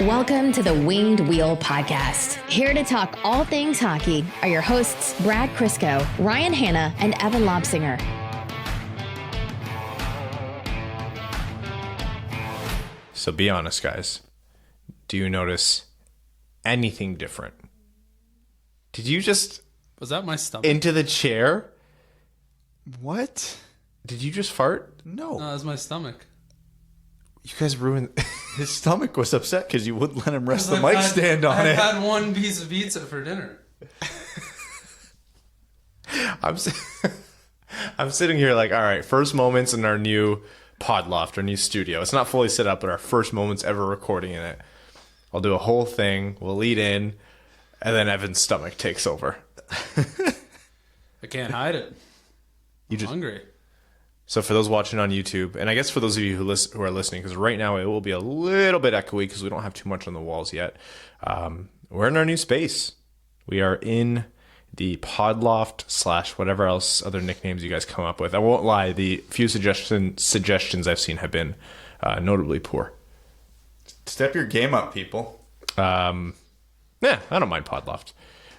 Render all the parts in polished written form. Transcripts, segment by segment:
Welcome to the Winged Wheel Podcast. Here to talk all things hockey are your hosts, Brad Crisco, Ryan Hanna, and Evan Lobsinger. So be honest, guys. Do you notice anything different? Did you just... Was that my stomach? Into the chair? What? Did you just fart? No. No, that was my stomach. You guys ruined... His stomach was upset because you wouldn't let him rest the mic stand on it. I had one piece of pizza for dinner. I'm sitting here like, all right, first moments in our new pod loft, our new studio. It's not fully set up, but our first moments ever recording in it. I'll do a whole thing. We'll lead in, and then Evan's stomach takes over. I can't hide it. I'm hungry. So for those watching on YouTube, and I guess for those of you who are listening, because right now it will be a little bit echoey because we don't have too much on the walls yet. We're in our new space. We are in the Podloft / whatever else other nicknames you guys come up with. I won't lie, the few suggestions I've seen have been notably poor. Step your game up, people. Yeah, I don't mind Podloft.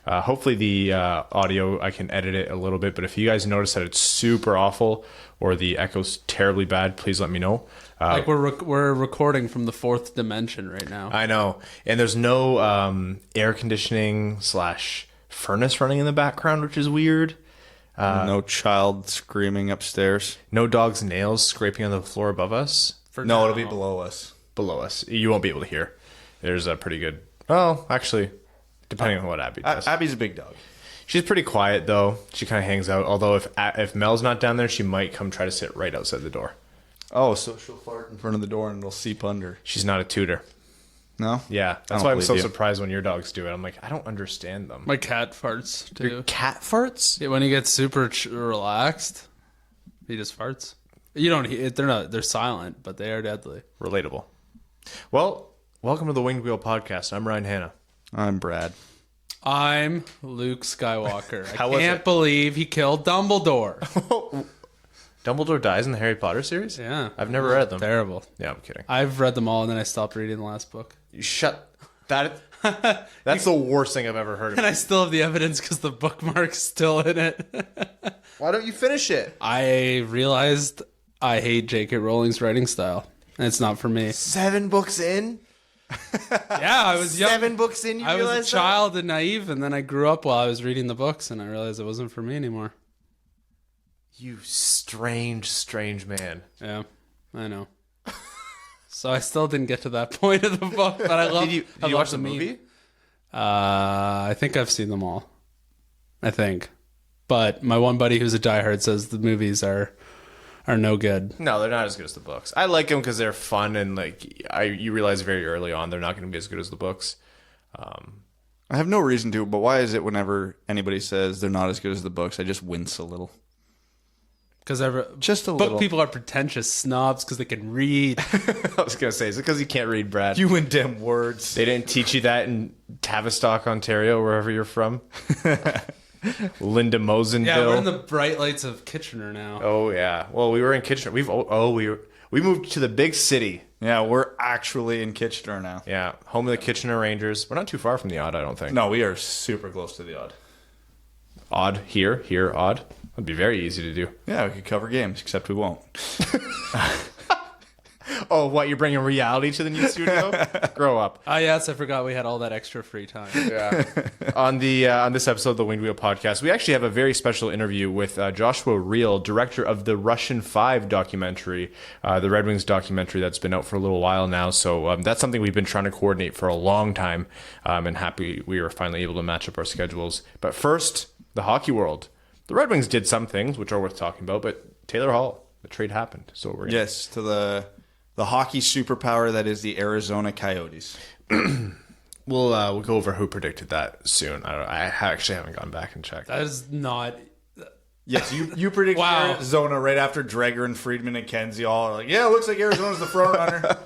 Hopefully the audio, I can edit it a little bit, but if you guys notice that it's super awful or the echo's terribly bad, please let me know. Like we're recording from the fourth dimension right now. I know. And there's no air conditioning / furnace running in the background, which is weird. No child screaming upstairs. No dog's nails scraping on the floor above us. No, it'll be below us. Below us. You won't be able to hear. There's a pretty good... Oh, actually, depending on what Abby does. Abby's a big dog. She's pretty quiet, though. She kind of hangs out. Although if Mel's not down there, she might come try to sit right outside the door. Oh, so she'll fart in front of the door and it'll seep under. She's not a tutor. No? Yeah. That's why I'm so surprised when your dogs do it. I'm like, I don't understand them. My cat farts, too. Your cat farts? Yeah, when he gets super relaxed, he just farts. You don't... They're silent, but they are deadly. Relatable. Well, welcome to the Winged Wheel Podcast. I'm Ryan Hanna. I'm Brad. I'm Luke Skywalker. How I was can't it? believe he killed Dumbledore. Dumbledore dies in the Harry Potter series? Yeah. I've never read them. Terrible. Yeah, I'm kidding. I've read them all, and then I stopped reading the last book. You shut that. That's the worst thing I've ever heard of. And I still have the evidence because the bookmark's still in it. Why don't you finish it? I realized I hate J.K. Rowling's writing style, and it's not for me. 7 books in? Yeah, I was young. 7 books in, you I was realized a child and naive, and then I grew up while I was reading the books, and I realized it wasn't for me anymore. You strange, strange man. Yeah, I know. So I still didn't get to that point of the book, but I love. Did you watch the movie? I think I've seen them all. I think, but my one buddy who's a diehard says the movies are no good. No, they're not as good as the books. I like them because they're fun, and you realize very early on they're not going to be as good as the books. I have no reason to, but why is it whenever anybody says they're not as good as the books, I just wince a little? Because just a book little. people are pretentious snobs because they can read. I was going to say, is it because you can't read, Brad? You and them words. They didn't teach you that in Tavistock, Ontario, wherever you're from? Linda Mosendale. Yeah, we're in the bright lights of Kitchener now. Oh yeah. Well, we were in Kitchener. We moved to the big city. Yeah, we're actually in Kitchener now. Yeah, home of the Kitchener Rangers. We're not too far from the Odd, I don't think. No, we are super close to the Odd. Odd here, Odd. That'd be very easy to do. Yeah, we could cover games, except we won't. Oh, what? You're bringing reality to the new studio? Grow up. Ah, yes, I forgot we had all that extra free time. Yeah. On this episode of the Winged Wheel Podcast, we actually have a very special interview with Joshua Riehl, director of the Russian 5 documentary, the Red Wings documentary that's been out for a little while now. So that's something we've been trying to coordinate for a long time, and happy we were finally able to match up our schedules. But first, the hockey world. The Red Wings did some things which are worth talking about, but Taylor Hall, the trade happened. So we're yes, to the hockey superpower that is the Arizona Coyotes. We'll go over who predicted that soon. I actually haven't gone back and checked. That is not... Yes, you predicted Wow. Arizona right after Dreger and Friedman and Kenzie all are like, yeah, it looks like Arizona's the front runner.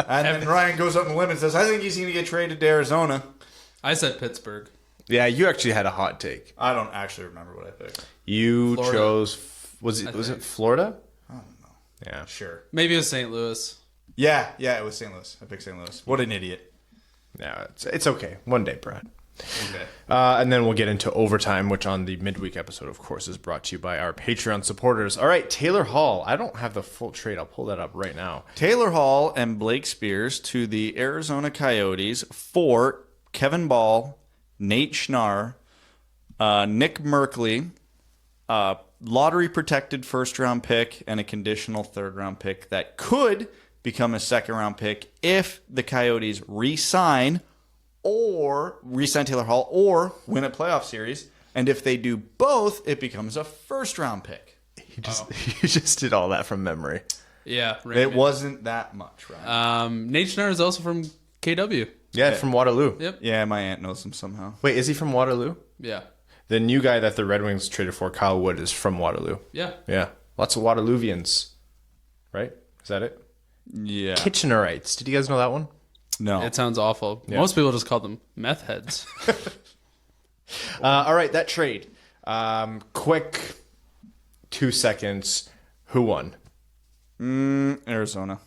And then Ryan goes up on the limb and says, I think he's going to get traded to Arizona. I said Pittsburgh. Yeah, you actually had a hot take. I don't actually remember what I picked. You Florida. chose... Was it Florida? I don't know. Yeah. Sure. Maybe it was St. Louis. Yeah, it was St. Louis. I picked St. Louis. What an idiot. Yeah, it's okay. One day, Brad. Okay. And then we'll get into overtime, which on the midweek episode, of course, is brought to you by our Patreon supporters. All right, Taylor Hall. I don't have the full trade. I'll pull that up right now. Taylor Hall and Blake Spears to the Arizona Coyotes for Kevin Ball, Nate Schnarr, Nick Merkley, lottery-protected first-round pick, and a conditional third-round pick that could become a second-round pick if the Coyotes re-sign Taylor Hall or win a playoff series. And if they do both, it becomes a first-round pick. You just did all that from memory. Yeah. It wasn't that much, right? Nate Schnarr is also from KW. Yeah, from Waterloo. Yep. Yeah, my aunt knows him somehow. Wait, is he from Waterloo? Yeah. The new guy that the Red Wings traded for, Kyle Wood, is from Waterloo. Yeah. Yeah. Lots of Waterloovians. Right? Is that it? Yeah. Kitchenerites. Did you guys know that one? No. It sounds awful. Yeah. Most people just call them meth heads. All right, that trade. Quick 2 seconds. Who won? Arizona.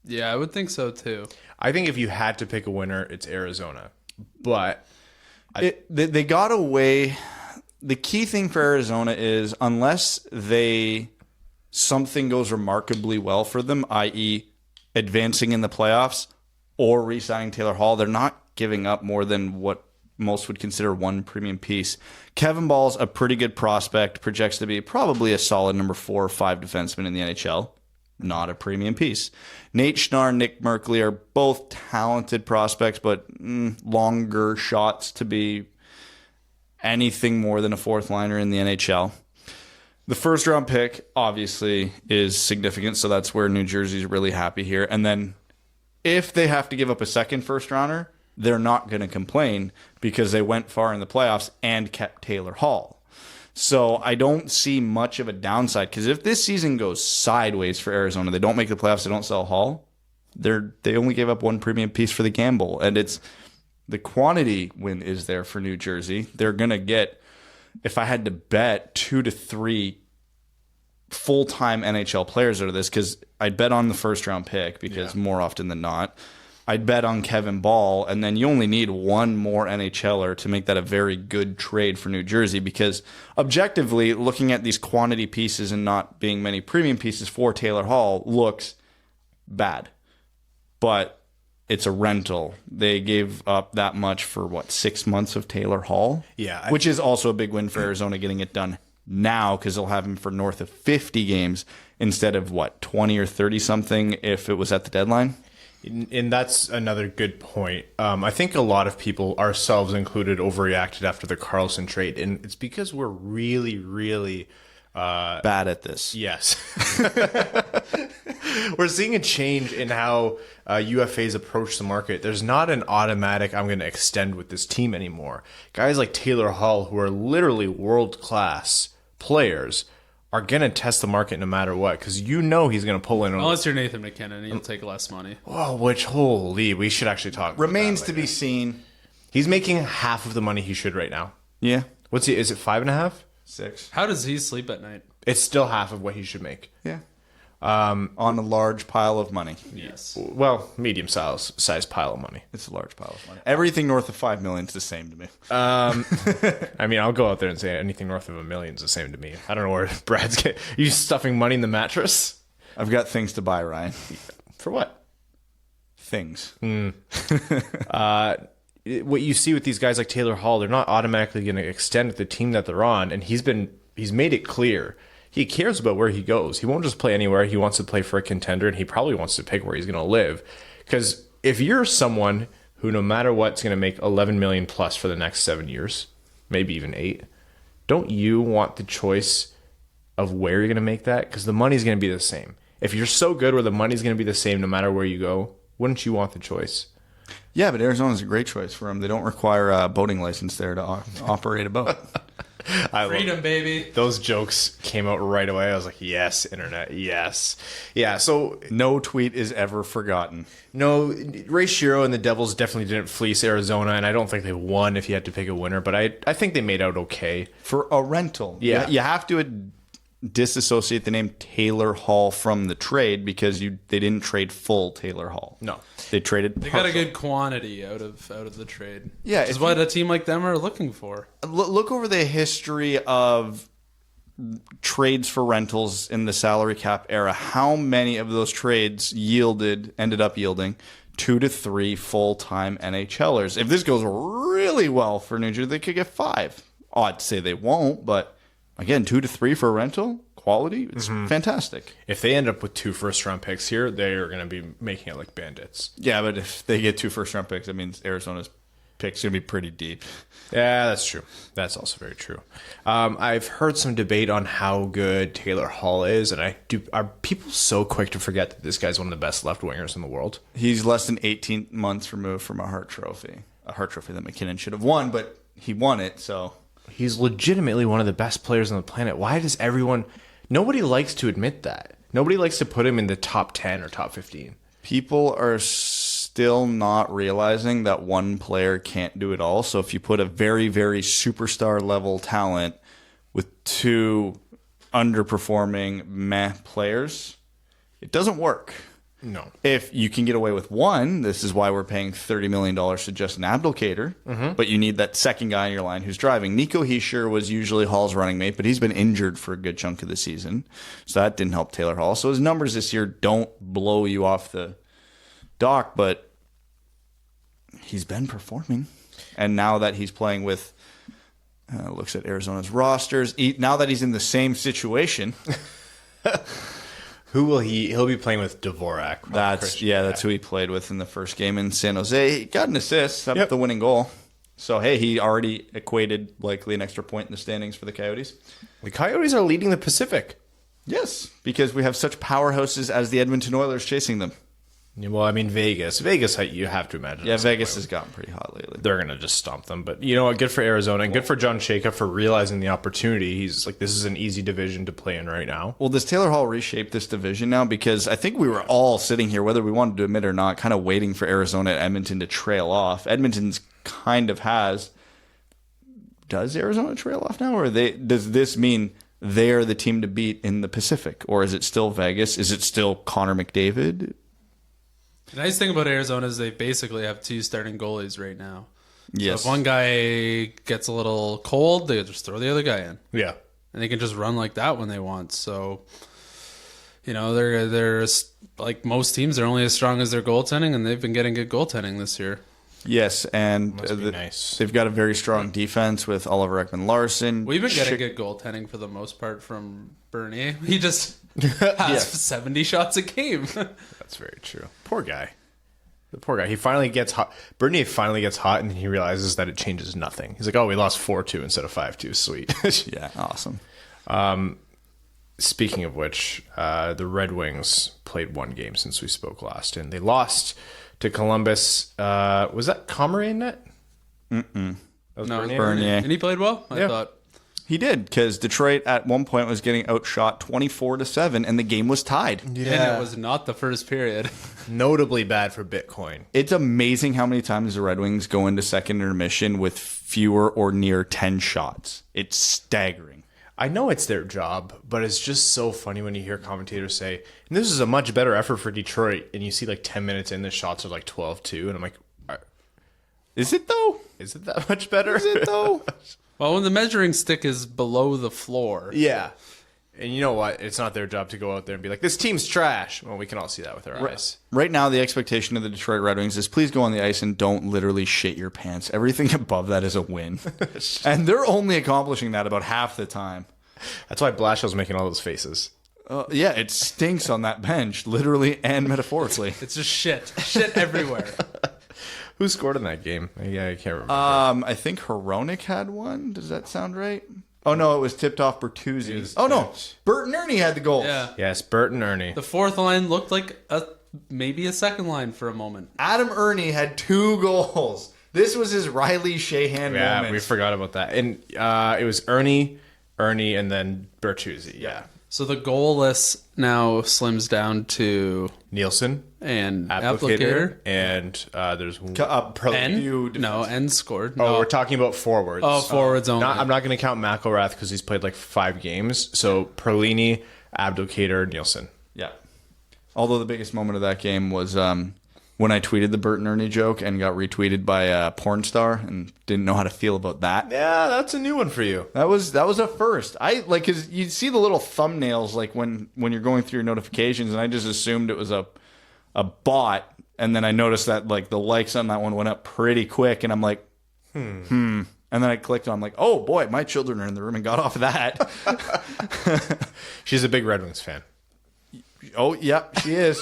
Yeah, I would think so too. I think if you had to pick a winner, it's Arizona. But They got away. The key thing for Arizona is unless something goes remarkably well for them, i.e. advancing in the playoffs or re-signing Taylor Hall, they're not giving up more than what most would consider one premium piece. Kevin Ball's a pretty good prospect, projects to be probably a solid number 4 or 5 defenseman in the NHL. Not a premium piece. Nate Schnarr, Nick Merkley are both talented prospects, but longer shots to be anything more than a fourth liner in the NHL. The first round pick obviously is significant, so that's where New Jersey's really happy here. And then if they have to give up a second first rounder, they're not going to complain because they went far in the playoffs and kept Taylor Hall. So I don't see much of a downside because if this season goes sideways for Arizona, they don't make the playoffs, they don't sell Hall, they only gave up one premium piece for the gamble. And it's the quantity win is there for New Jersey. They're going to get, if I had to bet, 2 to 3 full-time NHL players out of this, because I'd bet on the first-round pick because more often than not, I'd bet on Kevin Ball, and then you only need one more NHLer to make that a very good trade for New Jersey because objectively, looking at these quantity pieces and not being many premium pieces for Taylor Hall looks bad. But it's a rental. They gave up that much for, 6 months of Taylor Hall? Yeah. Which is also a big win for Arizona getting it done now because they'll have him for north of 50 games instead of, 20 or 30-something if it was at the deadline? And that's another good point. I think a lot of people, ourselves included, overreacted after the Karlsson trade. And it's because we're really, really... bad at this. Yes. We're seeing a change in how UFAs approach the market. There's not an automatic, I'm going to extend with this team anymore. Guys like Taylor Hall, who are literally world-class players, are going to test the market no matter what, because he's going to pull in. Unless you're Nathan McKinnon, he'll take less money. Oh, holy, we should actually talk about Remains that to be seen. He's making half of the money he should right now. Yeah. Is it 5.5? 6. How does he sleep at night? It's still half of what he should make. Yeah. On a large pile of money. Yes. Well, medium size pile of money. It's a large pile of money. Everything north of $5 million is the same to me. I mean, I'll go out there and say anything north of $1 million is the same to me. I don't know where Brad's getting. You stuffing money in the mattress? I've got things to buy, Ryan. For what? Things. What you see with these guys like Taylor Hall, they're not automatically going to extend with the team that they're on, and he's made it clear he cares about where he goes. He won't just play anywhere. He wants to play for a contender, and he probably wants to pick where he's going to live. Because if you're someone who, no matter what, is going to make $11 million plus for the next 7 years, maybe even 8, don't you want the choice of where you're going to make that? Because the money's going to be the same. If you're so good where the money's going to be the same no matter where you go, wouldn't you want the choice? Yeah, but Arizona's a great choice for him. They don't require a boating license there to operate a boat. Freedom, baby. Those jokes came out right away. I was like, yes, internet, yes. Yeah, so... No tweet is ever forgotten. No, Ray Shero and the Devils definitely didn't fleece Arizona, and I don't think they won if you had to pick a winner, but I think they made out okay. For a rental. Yeah. You have to disassociate the name Taylor Hall from the trade because they didn't trade full Taylor Hall. No. They traded They got a good quantity out of the trade. Yeah, which is what a team like them are looking for. Look over the history of trades for rentals in the salary cap era. How many of those trades ended up yielding 2 to 3 full-time NHLers? If this goes really well for New Jersey, they could get 5. I'd say they won't, but again, 2 to 3 for a rental quality, it's fantastic. If they end up with 2 first-round picks here, they are going to be making it like bandits. Yeah, but if they get 2 first-round picks, that means Arizona's picks going to be pretty deep. Yeah, that's true. That's also very true. I've heard some debate on how good Taylor Hall is, and are people so quick to forget that this guy's one of the best left wingers in the world? He's less than 18 months removed from a Hart Trophy that McKinnon should have won, but he won it, so... He's legitimately one of the best players on the planet. Why does everyone... Nobody likes to admit that. Nobody likes to put him in the top 10 or top 15. People are still not realizing that one player can't do it all. So if you put a very, very superstar level talent with 2 underperforming meh players, it doesn't work. No. If you can get away with one, this is why we're paying $30 million to Justin Abdelkader, but you need that second guy in your line who's driving. Nico Hischier was usually Hall's running mate, but he's been injured for a good chunk of the season, so that didn't help Taylor Hall. So his numbers this year don't blow you off the dock, but he's been performing. And now that he's playing with, looks at Arizona's rosters, now that he's in the same situation... Who will he? He'll be playing with Dvorak. That's who he played with in the first game in San Jose. He got an assist, up the winning goal. So hey, he already equated likely an extra point in the standings for the Coyotes. The Coyotes are leading the Pacific. Yes, because we have such powerhouses as the Edmonton Oilers chasing them. Well, I mean, Vegas, you have to imagine. Yeah, Vegas has gotten pretty hot lately. They're going to just stomp them. But you know what? Good for Arizona and good for John Shaka for realizing the opportunity. He's like, this is an easy division to play in right now. Well, does Taylor Hall reshape this division now? Because I think we were all sitting here, whether we wanted to admit it or not, kind of waiting for Arizona and Edmonton to trail off. Edmonton's kind of has. Does Arizona trail off now? Or does this mean they're the team to beat in the Pacific? Or is it still Vegas? Is it still Connor McDavid? The nice thing about Arizona is they basically have 2 starting goalies right now. Yes. So if one guy gets a little cold, they just throw the other guy in. Yeah. And they can just run like that when they want. So, you know, they're like most teams, they're only as strong as their goaltending, and they've been getting good goaltending this year. Yes, and nice. They've got a very strong defense with Oliver Ekman-Larsson. We've been getting good goaltending for the most part from Bernier. He just has 70 shots a game. That's very true. Poor guy. The poor guy. He finally gets hot. Bernier finally gets hot, and then he realizes that it changes nothing. He's like, oh, we lost 4-2 instead of 5-2. Sweet. Yeah, awesome. Speaking of which, the Red Wings played 1 game since we spoke last, and they lost to Columbus. Was that Comrie in net? Mm-mm. That was No, Bernier. And he played well, I thought. He did, because Detroit at one point was getting outshot 24-7, and the game was tied. And it was not the first period. Notably bad for Bitcoin. It's amazing how many times the Red Wings go into second intermission with fewer or near 10 shots. It's staggering. I know it's their job, but it's just so funny when you hear commentators say, and this is a much better effort for Detroit, and you see like 10 minutes in, the shots are like 12-2, and I'm like, is it though? Is it that much better? Is it though? Well, when the measuring stick is below the floor. Yeah. And you know what? It's not their job to go out there and be like, this team's trash. Well, we can all see that with our eyes. Right now, the expectation of the Detroit Red Wings is please go on the ice and don't literally shit your pants. Everything above that is a win. And they're only accomplishing that about half the time. That's why Blashill's making all those faces. Yeah, it stinks on that bench, literally and metaphorically. It's just shit. Shit everywhere. Who scored in that game? Yeah, I can't remember. I think Hronek had one. Does that sound right? Oh, no, it was tipped off Bertuzzi. No. Bert and Ernie had the goal. Yeah. Yes, Bert and Ernie. The fourth line looked like maybe a second line for a moment. Adam Ernie had 2 goals. This was his Riley Shahan moment. Yeah, we forgot about that. And it was Ernie, and then Bertuzzi. Yeah. So the goal list now slims down to Nielsen, and applicator, and there's N scored. Oh, No. we're talking about forwards. Oh, forwards only. I'm not going to count McElrath because he's played like 5 games. So Perlini, Abdelkader, Nielsen. Yeah. Although the biggest moment of that game was when I tweeted the Bert and Ernie joke and got retweeted by a porn star and didn't know how to feel about that. Yeah, that's a new one for you. That was a first. I like because you see the little thumbnails like when you're going through your notifications, and I just assumed it was a bot, and then I noticed that like the likes on that one went up pretty quick, and I'm like, and then I clicked on like, oh boy, my children are in the room and got off of that. She's a big Red Wings fan. Oh yeah, she is.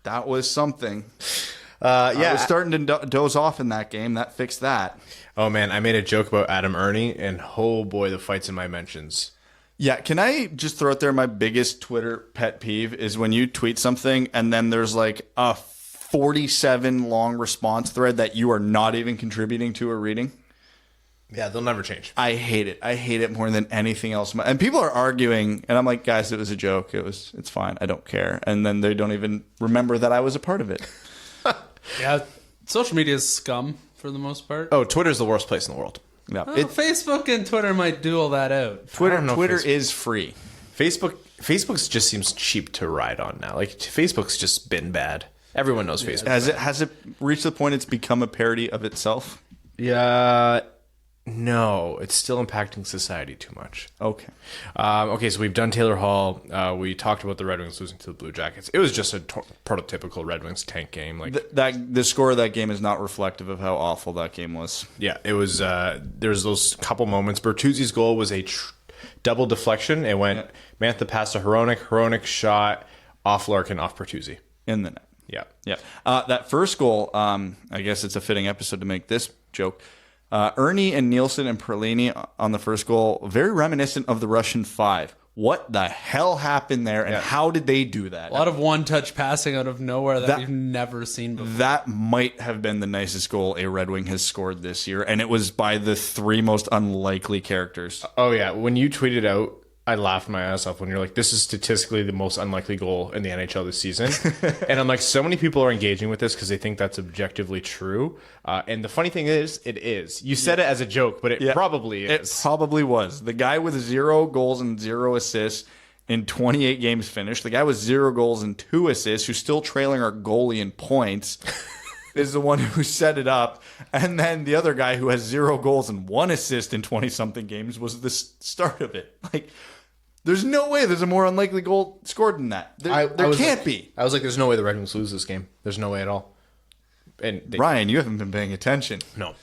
That was something. Yeah, I was starting to doze off in that game. That fixed that. Oh man, I made a joke about Adam Ernie, and oh boy, the fights in my mentions. Yeah, can I just throw out there my biggest Twitter pet peeve is when you tweet something and then there's like a 47 long response thread that you are not even contributing to or reading. Yeah, they'll never change. I hate it. I hate it more than anything else. And people are arguing, and I'm like, guys, it was a joke. It's fine. I don't care. And then they don't even remember that I was a part of it. Yeah, social media is scum for the most part. Oh, Twitter's the worst place in the world. Yeah, Facebook and Twitter might do all that out. Twitter Facebook. is free. Facebook's just seems cheap to ride on now. Like Facebook's just been bad. Everyone knows Facebook. Has it reached the point it's become a parody of itself? Yeah. No, it's still impacting society too much. Okay. Okay, so we've done Taylor Hall. We talked about the Red Wings losing to the Blue Jackets. It was just a prototypical Red Wings tank game. Like the score of that game is not reflective of how awful that game was. yeah, it was. There's those couple moments. Bertuzzi's goal was a double deflection. It went Mantha passed to Hronek shot off Larkin, off Bertuzzi. In the net. Yeah. Yeah. That first goal, I guess it's a fitting episode to make this joke. Ernie and Nielsen and Perlini on the first goal, very reminiscent of the Russian 5. What the hell happened there, and how did they do that? A lot of one-touch passing out of nowhere that we've never seen before. That might have been the nicest goal a Red Wing has scored this year, and it was by the 3 most unlikely characters. Oh, yeah. When you tweeted out, I laughed my ass off when you're like, this is statistically the most unlikely goal in the NHL this season. And I'm like, so many people are engaging with this because they think that's objectively true. And the funny thing is, it is. You said it as a joke, but it probably is. It probably was. The guy with 0 goals and 0 assists in 28 games finished. The guy with 0 goals and 2 assists, who's still trailing our goalie in points, is the one who set it up. And then the other guy who has 0 goals and 1 assist in 20-something games was the start of it. Like, there's no way there's a more unlikely goal scored than that. There can't be. I was like, there's no way the Red Wings lose this game. There's no way at all. And Ryan, you haven't been paying attention. No.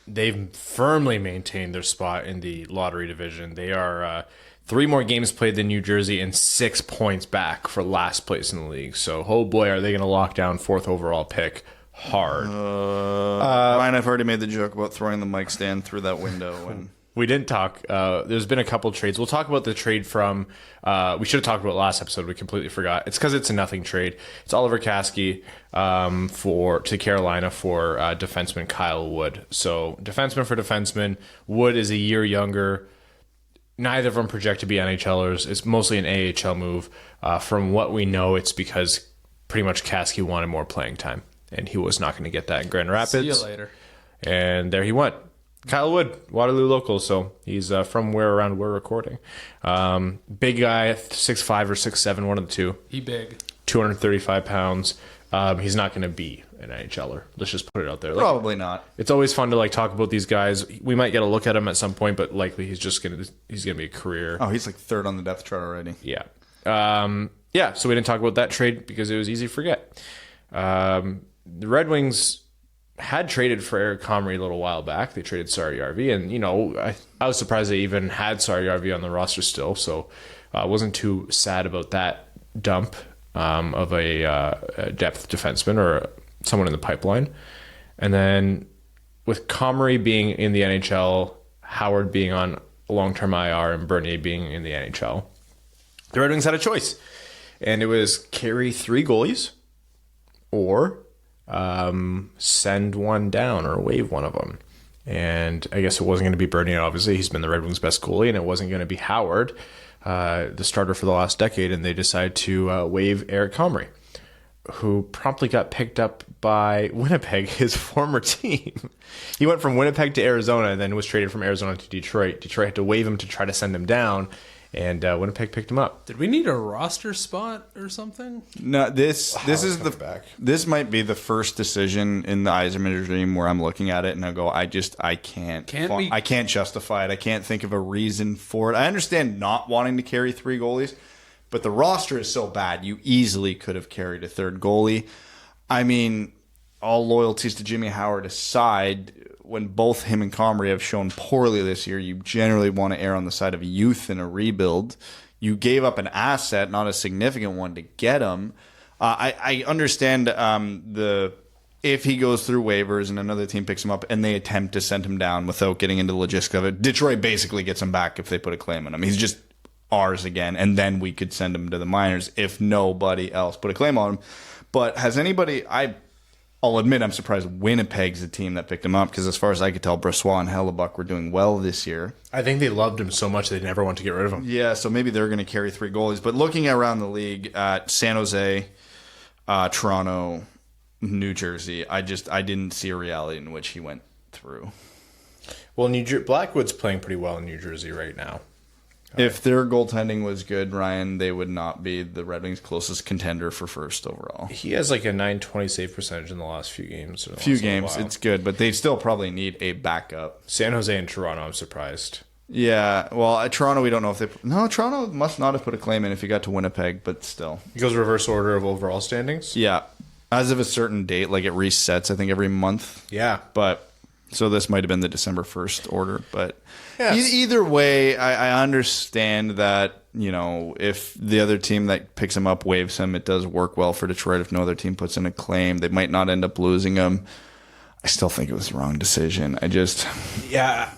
They've firmly maintained their spot in the lottery division. They are 3 more games played than New Jersey and 6 points back for last place in the league. So, oh boy, are they going to lock down 4th overall pick hard. Ryan, I've already made the joke about throwing the mic stand through that window. And we didn't talk. There's been a couple trades. We'll talk about the trade from. We should have talked about it last episode. We completely forgot. It's because it's a nothing trade. It's Oliver Kasky to Carolina for defenseman Kyle Wood. So defenseman for defenseman. Wood is a year younger. Neither of them project to be NHLers. It's mostly an AHL move. From what we know, it's because pretty much Kasky wanted more playing time, and he was not going to get that in Grand Rapids. See you later. And there he went. Kyle Wood, Waterloo local, so he's from around we're recording. Big guy, 6'5" or 6'7", one of the two. He big. 235 pounds. He's not going to be an NHLer. Let's just put it out there. Like, probably not. It's always fun to talk about these guys. We might get a look at him at some point, but likely he's gonna be a career. Oh, he's like 3rd on the depth chart already. Yeah. So we didn't talk about that trade because it was easy to forget. The Red Wings had traded for Eric Comrie a little while back. They traded Saarijarvi, and I was surprised they even had Saarijarvi on the roster still. So I wasn't too sad about that dump of a depth defenseman or someone in the pipeline. And then with Comrie being in the NHL, Howard being on long-term IR, and Bernier being in the NHL, the Red Wings had a choice, and it was carry 3 goalies or send one down or waive one of them. And I guess it wasn't going to be Bernier, obviously. He's been the Red Wings' best goalie, and it wasn't going to be Howard. the starter for the last decade, and they decided to waive Eric Comrie, who promptly got picked up by Winnipeg, his former team. He went from Winnipeg to Arizona and then was traded from Arizona to Detroit. Detroit had to waive him to try to send him down, and Winnipeg picked him up. Did we need a roster spot or something? No, this might be the first decision in the Yzerman regime where I'm looking at it and I go, I can't justify it. I can't think of a reason for it. I understand not wanting to carry 3 goalies, but the roster is so bad, you easily could have carried a third goalie. I mean, all loyalties to Jimmy Howard aside, when both him and Comrie have shown poorly this year, you generally want to err on the side of youth in a rebuild. You gave up an asset, not a significant one, to get him. I understand if he goes through waivers and another team picks him up and they attempt to send him down without getting into the logistics of it, Detroit basically gets him back if they put a claim on him. He's just ours again, and then we could send him to the minors if nobody else put a claim on him. But has anybody... I'll admit I'm surprised Winnipeg's the team that picked him up, because as far as I could tell, Brossoit and Hellebuck were doing well this year. I think they loved him so much they never want to get rid of him. Yeah, so maybe they're going to carry 3 goalies. But looking around the league at San Jose, Toronto, New Jersey, I didn't see a reality in which he went through. Well, Blackwood's playing pretty well in New Jersey right now. If their goaltending was good, Ryan, they would not be the Red Wings' closest contender for first overall. He has like a .920 save percentage in the last few games. It's good, but they still probably need a backup. San Jose and Toronto, I'm surprised. Yeah, well, at Toronto, we don't know if they... No, Toronto must not have put a claim in if he got to Winnipeg, but still. He goes reverse order of overall standings? Yeah. As of a certain date, like it resets, I think, every month. Yeah. But... So this might have been the December 1st order, but yes. Either way, I understand that, you know, if the other team that picks him up waives him, it does work well for Detroit. If no other team puts in a claim, they might not end up losing him. I still think it was the wrong decision. Yeah,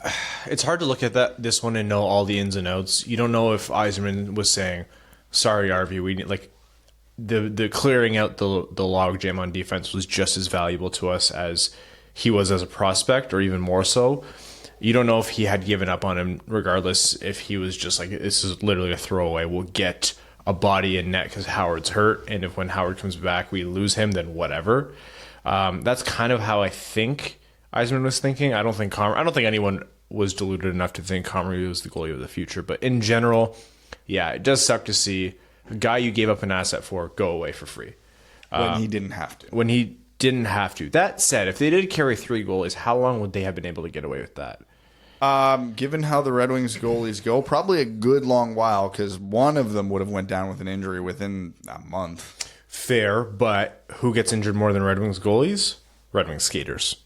it's hard to look at this one and know all the ins and outs. You don't know if Yzerman was saying, sorry, RV, we need, like, the clearing out the log jam on defense was just as valuable to us as he was as a prospect, or even more so. You don't know if he had given up on him regardless, if he was just like, this is literally a throwaway. We'll get a body in net because Howard's hurt, and if when Howard comes back we lose him, then whatever. That's kind of how I think Yzerman was thinking. I don't think anyone was deluded enough to think Comrie was the goalie of the future. But in general, yeah, it does suck to see a guy you gave up an asset for go away for free. When he didn't have to. Didn't have to. That said, if they did carry 3 goalies, how long would they have been able to get away with that? Given how the Red Wings goalies go, probably a good long while, because one of them would have went down with an injury within a month. Fair, but who gets injured more than Red Wings goalies? Red Wings skaters.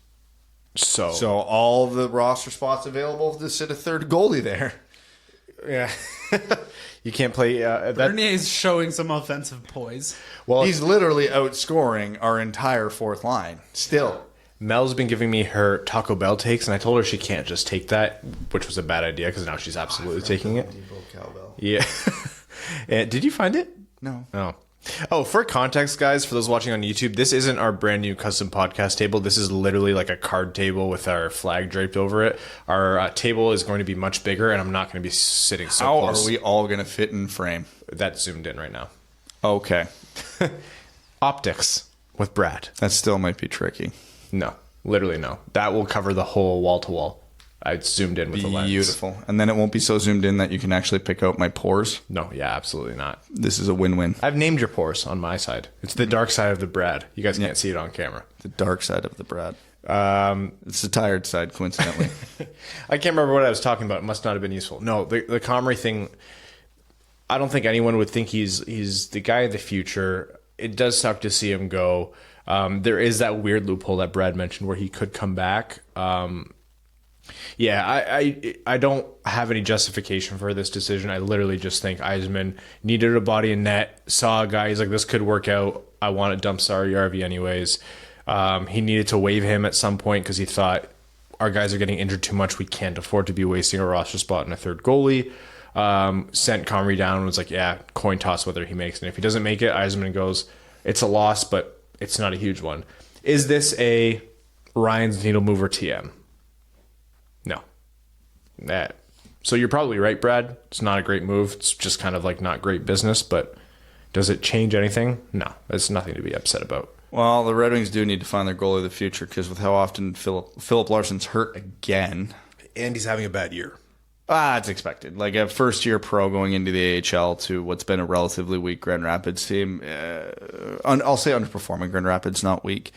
So all the roster spots available to sit a third goalie there. Yeah. You can't play... Bernier's showing some offensive poise. Well, he's literally outscoring our entire fourth line. Still. Mel's been giving me her Taco Bell takes, and I told her she can't just take that, which was a bad idea, because now she's absolutely taking it. Yeah. And did you find it? No. Oh, for context, guys, for those watching on YouTube, this isn't our brand new custom podcast table. This is literally like a card table with our flag draped over it. Our table is going to be much bigger, and I'm not going to be sitting so close. How are we all going to fit in frame? That's zoomed in right now. Okay. Optics with Brad. That still might be tricky. No, literally no. That will cover the whole wall to wall. I zoomed in with the lens. Beautiful. And then it won't be so zoomed in that you can actually pick out my pores. No, yeah, absolutely not. This is a win-win. I've named your pores on my side. It's the dark side of the Brad. You guys can't see it on camera. The dark side of the Brad. It's the tired side, coincidentally. I can't remember what I was talking about. It must not have been useful. No, the Comrie thing, I don't think anyone would think he's the guy of the future. It does suck to see him go. There is that weird loophole that Brad mentioned where he could come back. Yeah, I don't have any justification for this decision. I literally just think Yzerman needed a body in net, saw a guy, he's like, this could work out. I want to dump Saarijarvi anyways. He needed to waive him at some point because he thought, our guys are getting injured too much. We can't afford to be wasting a roster spot in a third goalie. Sent Comrie down and was like, yeah, coin toss whether he makes it. And if he doesn't make it, Yzerman goes, it's a loss, but it's not a huge one. Is this a Ryan's needle mover TM? No. So you're probably right, Brad. It's not a great move. It's just kind of like not great business, but does it change anything? No, it's nothing to be upset about. Well, the Red Wings do need to find their goalie of the future because with how often Philip Larsson's hurt again. And he's having a bad year. It's expected. Like a first-year pro going into the AHL to what's been a relatively weak Grand Rapids team. I'll say underperforming Grand Rapids, not weak.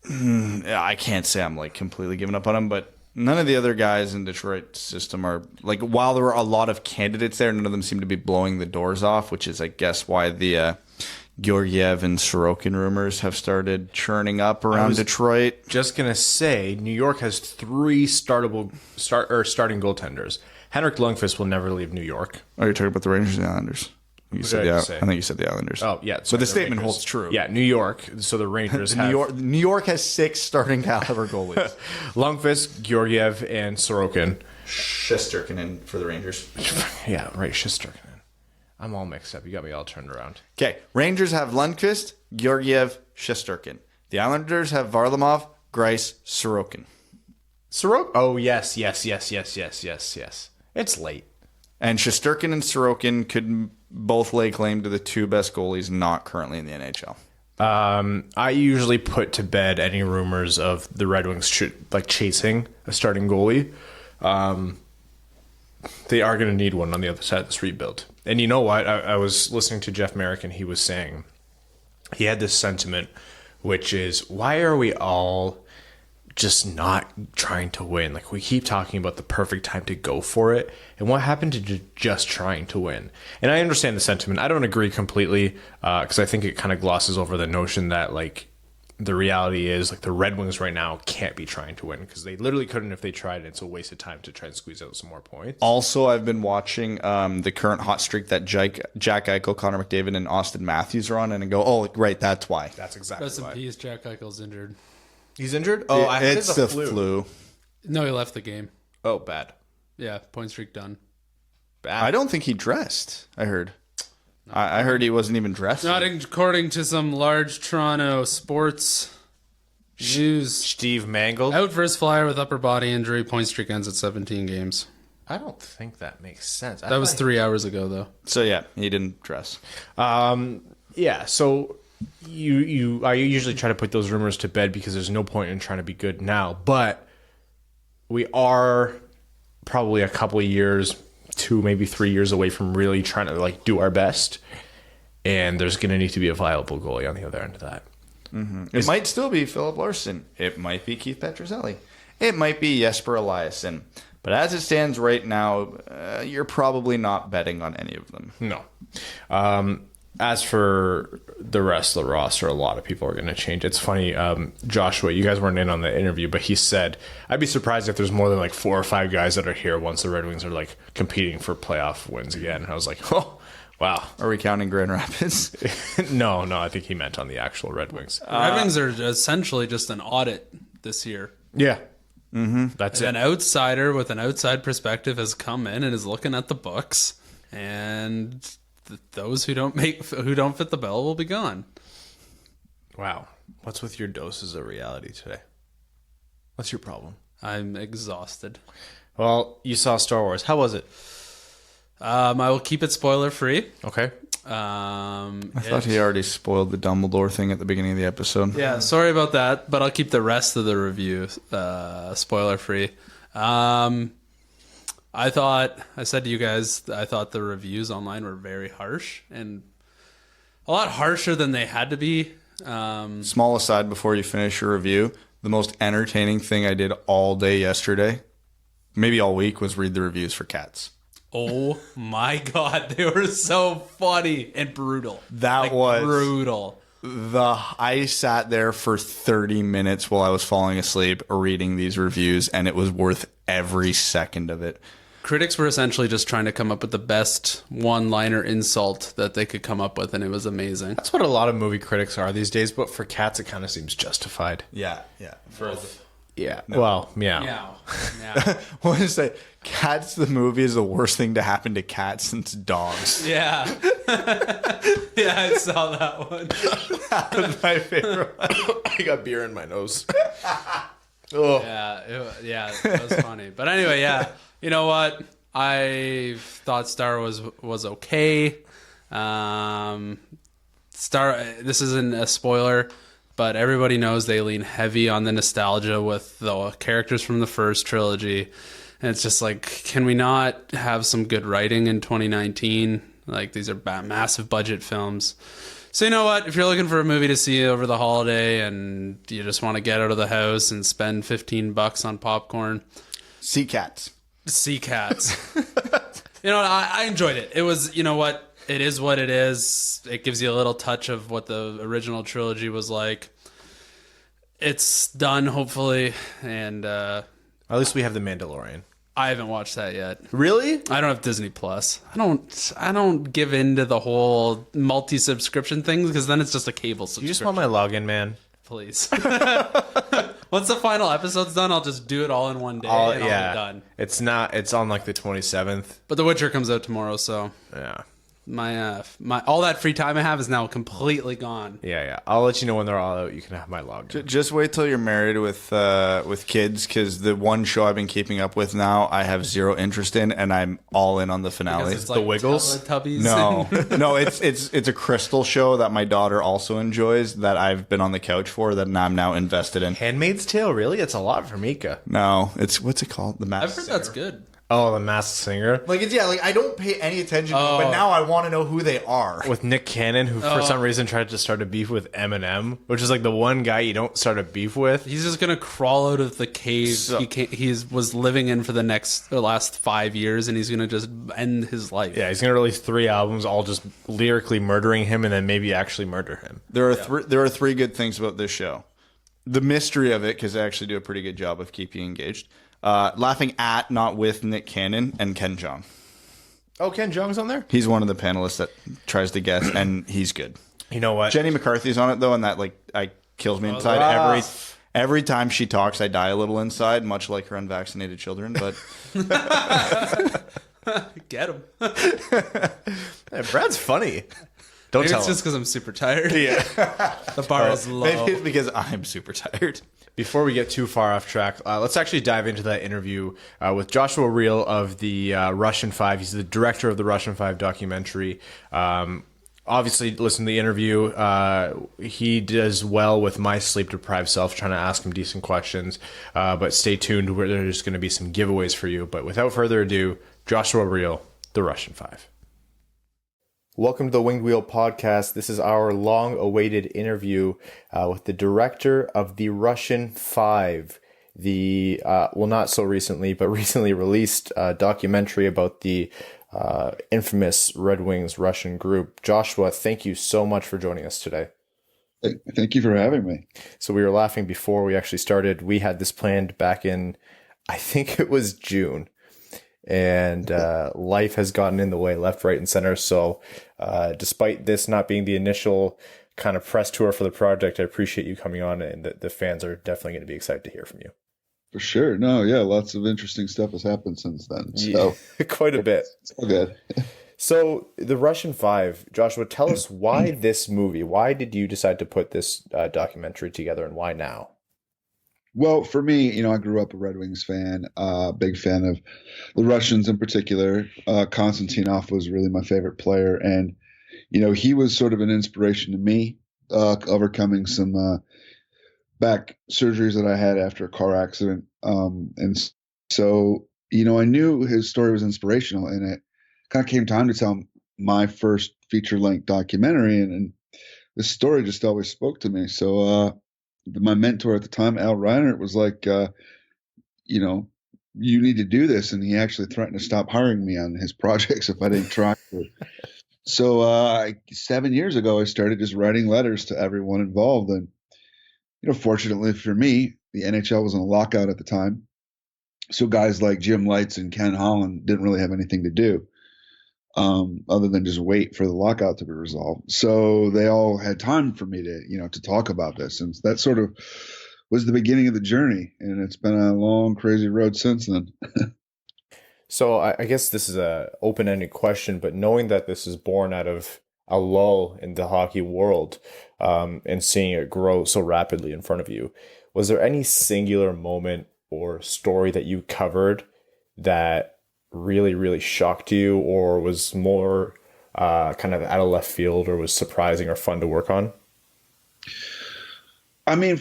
I can't say I'm like completely giving up on him, but none of the other guys in Detroit's system are like. While there were a lot of candidates there, none of them seem to be blowing the doors off, which is, I guess, why the Georgiev and Sorokin rumors have started churning up around Detroit. Just gonna say, New York has 3 starting goaltenders. Henrik Lundqvist will never leave New York. Oh, you're talking about the Rangers and the Islanders. I think you said the Islanders. Oh, yeah. So the statement holds true. Yeah, New York. So the Rangers have... New York has 6 starting caliber goalies. Lundqvist, Georgiev, and Sorokin. Shesterkin for the Rangers. Yeah, right. Shesterkin. I'm all mixed up. You got me all turned around. Okay. Rangers have Lundqvist, Georgiev, Shesterkin. The Islanders have Varlamov, Greiss, Sorokin. Sorokin? Oh, yes. It's late. And Shesterkin and Sorokin could both lay claim to the 2 best goalies not currently in the NHL. I usually put to bed any rumors of the Red Wings chasing a starting goalie. They are going to need one on the other side of this rebuild. And you know what? I was listening to Jeff Merrick, and he was saying he had this sentiment, which is, why are we all just not trying to win? Like, we keep talking about the perfect time to go for it, and what happened to just trying to win? And I understand the sentiment. I don't agree completely, because I think it kind of glosses over the notion that, like, the reality is, like, the Red Wings right now can't be trying to win, because they literally couldn't if they tried, and it's a waste of time to try and squeeze out some more points. Also, I've been watching the current hot streak that Jack Eichel, Connor McDavid, and Austin Matthews are on, and I go, oh, right, that's why. That's exactly Rest in why. peace, Jack Eichel's injured. He's injured? Oh, I heard it's the flu. No, he left the game. Oh, bad. Yeah, point streak done. Bad. I don't think he dressed, I heard. I heard he wasn't even dressed. Not according to some large Toronto sports news. Steve Mangold? Out for his Flyer with upper body injury. Point streak ends at 17 games. I don't think that makes sense. That was 3 hours ago, though. So, yeah, he didn't dress. Yeah, so... I usually try to put those rumors to bed because there's no point in trying to be good now, but we are probably a couple of years, 2 maybe 3 years away from really trying to like do our best, and there's going to need to be a viable goalie on the other end of that. Mm-hmm. It might still be Philip Larson. It might be Keith Petruzzelli. It might be Jesper Eliasson. But as it stands right now, you're probably not betting on any of them. No. As for the rest of the roster, a lot of people are going to change. It's funny, Joshua, you guys weren't in on the interview, but he said, I'd be surprised if there's more than like 4 or 5 guys that are here once the Red Wings are like competing for playoff wins again. And I was like, oh, wow. Are we counting Grand Rapids? No, I think he meant on the actual Red Wings. Red Wings are essentially just an audit this year. Yeah. Mm-hmm. That's An it. outsider with an outside perspective has come in and is looking at the books, and those who don't fit the bill will be gone. Wow. What's with your doses of reality today? What's your problem? I'm exhausted. Well, you saw Star Wars. How was it? I will keep it spoiler free. Okay. I thought he already spoiled the Dumbledore thing at the beginning of the episode. Yeah, sorry about that, but I'll keep the rest of the review spoiler free. I said to you guys, I thought the reviews online were very harsh and a lot harsher than they had to be. Small aside before you finish your review, the most entertaining thing I did all day yesterday, maybe all week, was read the reviews for Cats. Oh my God, they were so funny and brutal. That was brutal. I sat there for 30 minutes while I was falling asleep reading these reviews, and it was worth every second of it. Critics were essentially just trying to come up with the best one-liner insult that they could come up with, and it was amazing. That's what a lot of movie critics are these days, but for Cats, it kind of seems justified. Yeah. Yeah. No. Well, yeah. Meow. What is that? Cats the movie is the worst thing to happen to cats since dogs. Yeah. Yeah, I saw that one. That was my favorite one. I got beer in my nose. Oh, It was funny. But anyway, yeah. You know what? I thought Star was okay. This isn't a spoiler, but everybody knows they lean heavy on the nostalgia with the characters from the first trilogy. And it's just like, can we not have some good writing in 2019? Like, these are massive budget films. So you know what? If you're looking for a movie to see over the holiday and you just want to get out of the house and spend $15 on popcorn, Sea Cats. Sea Cats. You know, I enjoyed it. It was, you know what? It is what it is. It gives you a little touch of what the original trilogy was like. It's done, hopefully, and at least we have The Mandalorian. I haven't watched that yet. Really? I don't have Disney Plus. I don't give in to the whole multi-subscription things because then it's just a cable subscription. You just want my login, man. Please. Once the final episode's done, I'll just do it all in one day and I'll be done. It's on like the 27th. But The Witcher comes out tomorrow, so Yeah. my all that free time I have is now completely gone. Yeah. I'll let you know when they're all out. You can have my login. Just wait till you're married with kids, because the one show I've been keeping up with now, I have zero interest in, and I'm all in on the finale. Because it's like Wiggles? Teletubbies. No, it's a crystal show that my daughter also enjoys that I've been on the couch for that I'm now invested in. Handmaid's Tale, really? It's a lot for Mika. No, it's what's it called? The Masked I've heard Singer. that's good. Oh, The Masked Singer. Like I don't pay any attention to it, but now I want to know who they are. With Nick Cannon, who for some reason tried to start a beef with Eminem, which is like the one guy you don't start a beef with. He's just gonna crawl out of the cave he was living in for the last 5 years, and he's gonna just end his life. Yeah, he's gonna release 3 albums, all just lyrically murdering him, and then maybe actually murder him. There are three good things about this show. The mystery of it, because they actually do a pretty good job of keeping you engaged. Laughing at, not with, Nick Cannon and Ken Jeong. Oh, Ken Jeong's on there? He's one of the panelists that tries to guess, and he's good. You know what? Jenny McCarthy's on it, though, and that kills me inside. Every time she talks, I die a little inside, much like her unvaccinated children. But Get him. Hey, Brad's funny. Don't Maybe tell it's him. just because I'm super tired. yeah, The bar is low. maybe it's because I'm super tired. Before we get too far off track, let's actually dive into that interview with Joshua Riehl of the Russian 5. He's the director of the Russian 5 documentary. Obviously, listen to the interview. He does well with my sleep-deprived self, trying to ask him decent questions. But stay tuned. There's going to be some giveaways for you. But without further ado, Joshua Riehl, the Russian 5. Welcome to the Winged Wheel podcast. This is our long-awaited interview with the director of the Russian 5, the, not so recently, but recently released documentary about the infamous Red Wings Russian group. Joshua, thank you so much for joining us today. Thank you for having me. So we were laughing before we actually started. We had this planned back in, I think it was June. And life has gotten in the way left, right, and center. So despite this not being the initial kind of press tour for the project, I appreciate you coming on, and the fans are definitely going to be excited to hear from you. For sure. No, yeah, lots of interesting stuff has happened since then. So Quite a bit. it's all good. So the Russian 5, Joshua, tell us why this movie? Why did you decide to put this documentary together, and why now? Well, for me, I grew up a Red Wings fan, big fan of the Russians in particular. Konstantinov was really my favorite player. And, he was sort of an inspiration to me, overcoming some back surgeries that I had after a car accident. And so, I knew his story was inspirational, and it kind of came time to tell my first feature-length documentary. And this story just always spoke to me. So, my mentor at the time, Al Reinert, was like, you need to do this. And he actually threatened to stop hiring me on his projects if I didn't try. So 7 years ago, I started just writing letters to everyone involved. And, fortunately for me, the NHL was in a lockout at the time. So guys like Jim Lights and Ken Holland didn't really have anything to do other than just wait for the lockout to be resolved. So they all had time for me to talk about this. And that sort of was the beginning of the journey. And it's been a long, crazy road since then. So I guess this is a open-ended question, but knowing that this is born out of a lull in the hockey world, and seeing it grow so rapidly in front of you. Was there any singular moment or story that you covered that really, really shocked you, or was more kind of out of left field, or was surprising or fun to work on? I mean,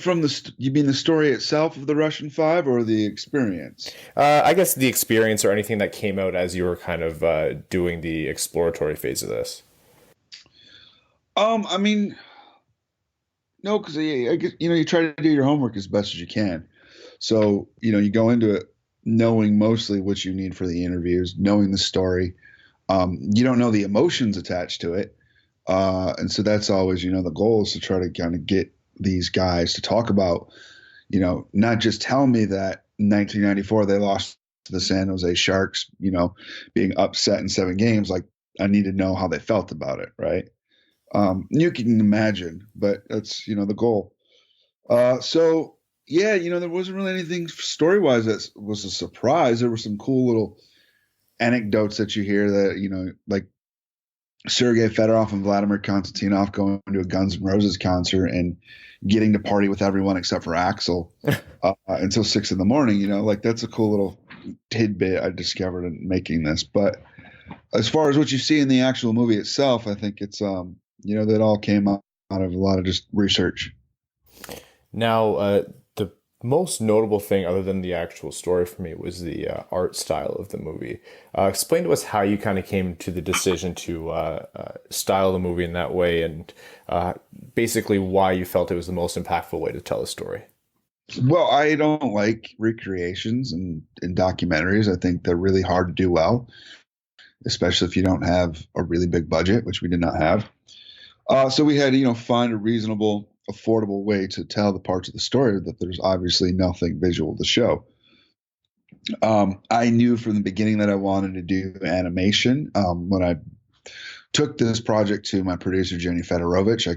you mean the story itself of the Russian Five or the experience? I guess the experience or anything that came out as you were kind of doing the exploratory phase of this. I mean, no, because I guess, you try to do your homework as best as you can. So, you go into it knowing mostly what you need for the interviews, knowing the story. You don't know the emotions attached to it. And so that's always, the goal is to try to kind of get these guys to talk about, not just tell me that in 1994 they lost to the San Jose Sharks, being upset in 7 games. Like, I need to know how they felt about it, right? You can imagine, but that's, the goal. So yeah, there wasn't really anything story-wise that was a surprise. There were some cool little anecdotes that you hear that, like Sergei Fedorov and Vladimir Konstantinov going to a Guns N' Roses concert and getting to party with everyone except for Axel until 6 a.m. Like, that's a cool little tidbit I discovered in making this. But as far as what you see in the actual movie itself, I think it's that all came out of a lot of just research. Now, the most notable thing, other than the actual story for me, was the art style of the movie. Explain to us how you kind of came to the decision to style the movie in that way, and basically why you felt it was the most impactful way to tell a story. Well, I don't like recreations and documentaries. I think they're really hard to do well, especially if you don't have a really big budget, which we did not have. So we had to, find a reasonable, affordable way to tell the parts of the story that there's obviously nothing visual to show. I knew from the beginning that I wanted to do animation. When I took this project to my producer, Jenny Fedorovich,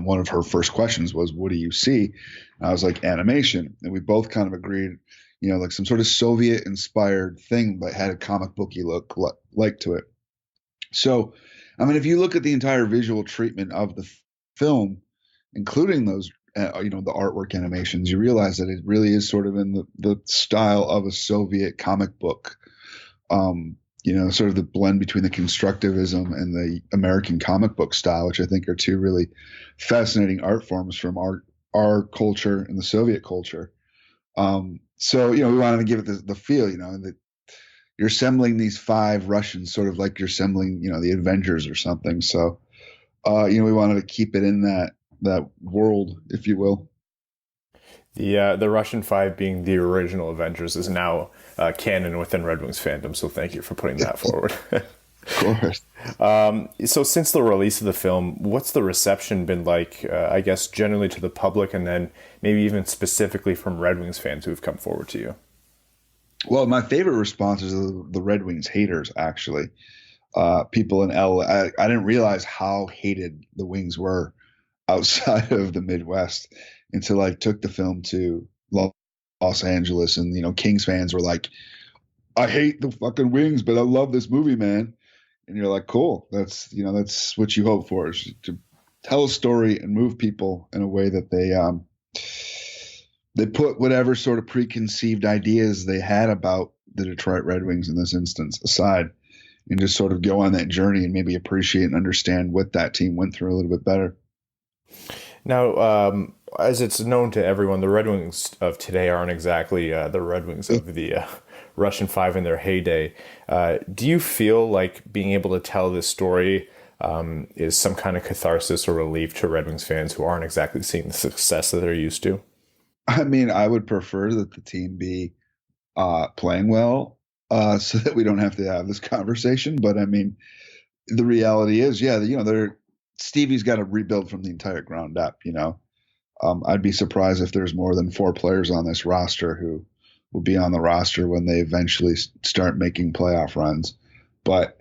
one of her first questions was, "What do you see?" And I was like, "Animation." And we both kind of agreed, like some sort of Soviet inspired thing, but had a comic booky look like to it. So, I mean, if you look at the entire visual treatment of the film, including those, the artwork animations, you realize that it really is sort of in the style of a Soviet comic book. Sort of the blend between the constructivism and the American comic book style, which I think are two really fascinating art forms from our culture and the Soviet culture. So, we wanted to give it the feel, that you're assembling these 5 Russians, sort of like you're assembling, the Avengers or something. So, we wanted to keep it in that world, if you will. The Russian 5 being the original Avengers is now canon within Red Wings fandom, so thank you for putting that forward. Of course. So since the release of the film, what's the reception been like, I guess, generally to the public, and then maybe even specifically from Red Wings fans who have come forward to you? Well, my favorite responses are the Red Wings haters, actually. People in LA, I didn't realize how hated the Wings were outside of the Midwest until I took the film to Los Angeles, and Kings fans were like, "I hate the fucking Wings, but I love this movie, man." And you're like, "Cool, that's what you hope for, is to tell a story and move people in a way that they put whatever sort of preconceived ideas they had about the Detroit Red Wings in this instance aside, and just sort of go on that journey and maybe appreciate and understand what that team went through a little bit better." Now, as it's known to everyone, the Red Wings of today aren't exactly the Red Wings of the Russian 5 in their heyday. Do you feel like being able to tell this story is some kind of catharsis or relief to Red Wings fans who aren't exactly seeing the success that they're used to? I mean, I would prefer that the team be playing well so that we don't have to have this conversation. But I mean, the reality is, yeah, Stevie's got to rebuild from the entire ground up. I'd be surprised if there's more than 4 players on this roster who will be on the roster when they eventually start making playoff runs. But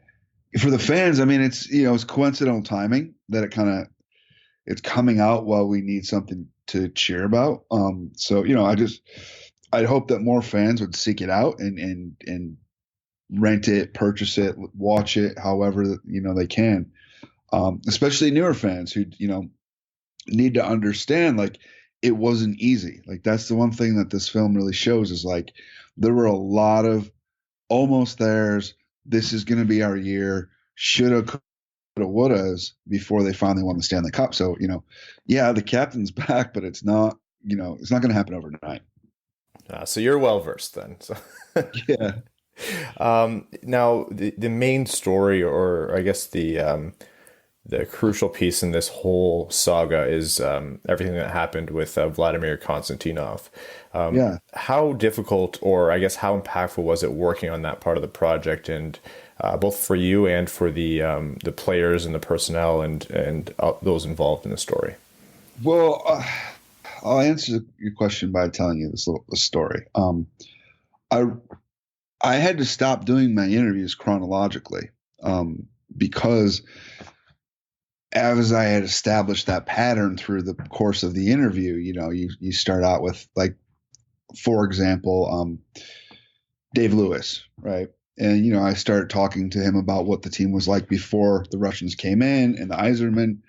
for the fans, I mean, it's coincidental timing that it's coming out while we need something to cheer about. So I'd hope that more fans would seek it out and rent it, purchase it, watch it, however they can. especially newer fans who, need to understand, like, it wasn't easy. Like, that's the one thing that this film really shows is, like, there were a lot of almost theirs. This is going to be our year. Shoulda, coulda, wouldas before they finally won the Stanley Cup. So, yeah, the captain's back, but it's not, it's not going to happen overnight. So you're well versed then. So Yeah. Now the main story, or I guess the crucial piece in this whole saga is everything that happened with Vladimir Konstantinov. Yeah. How difficult, or I guess how impactful was it working on that part of the project, and both for you and for the players and the personnel and those involved in the story? Well, I'll answer your question by telling you this story. I had to stop doing my interviews chronologically because as I had established that pattern through the course of the interview, you start out with, like, for example, Dave Lewis, right? And, I started talking to him about what the team was like before the Russians came in, and the Yzerman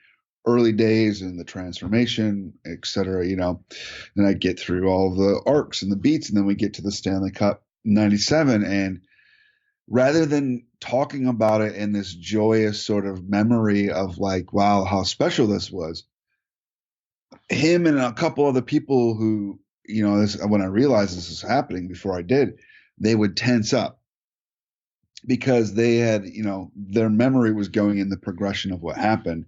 early days and the transformation, et cetera, and I get through all the arcs and the beats, and then we get to the Stanley Cup 97. And rather than talking about it in this joyous sort of memory of, like, wow, how special this was, him and a couple other people who, when I realized this was happening before I did, they would tense up because they had, their memory was going in the progression of what happened.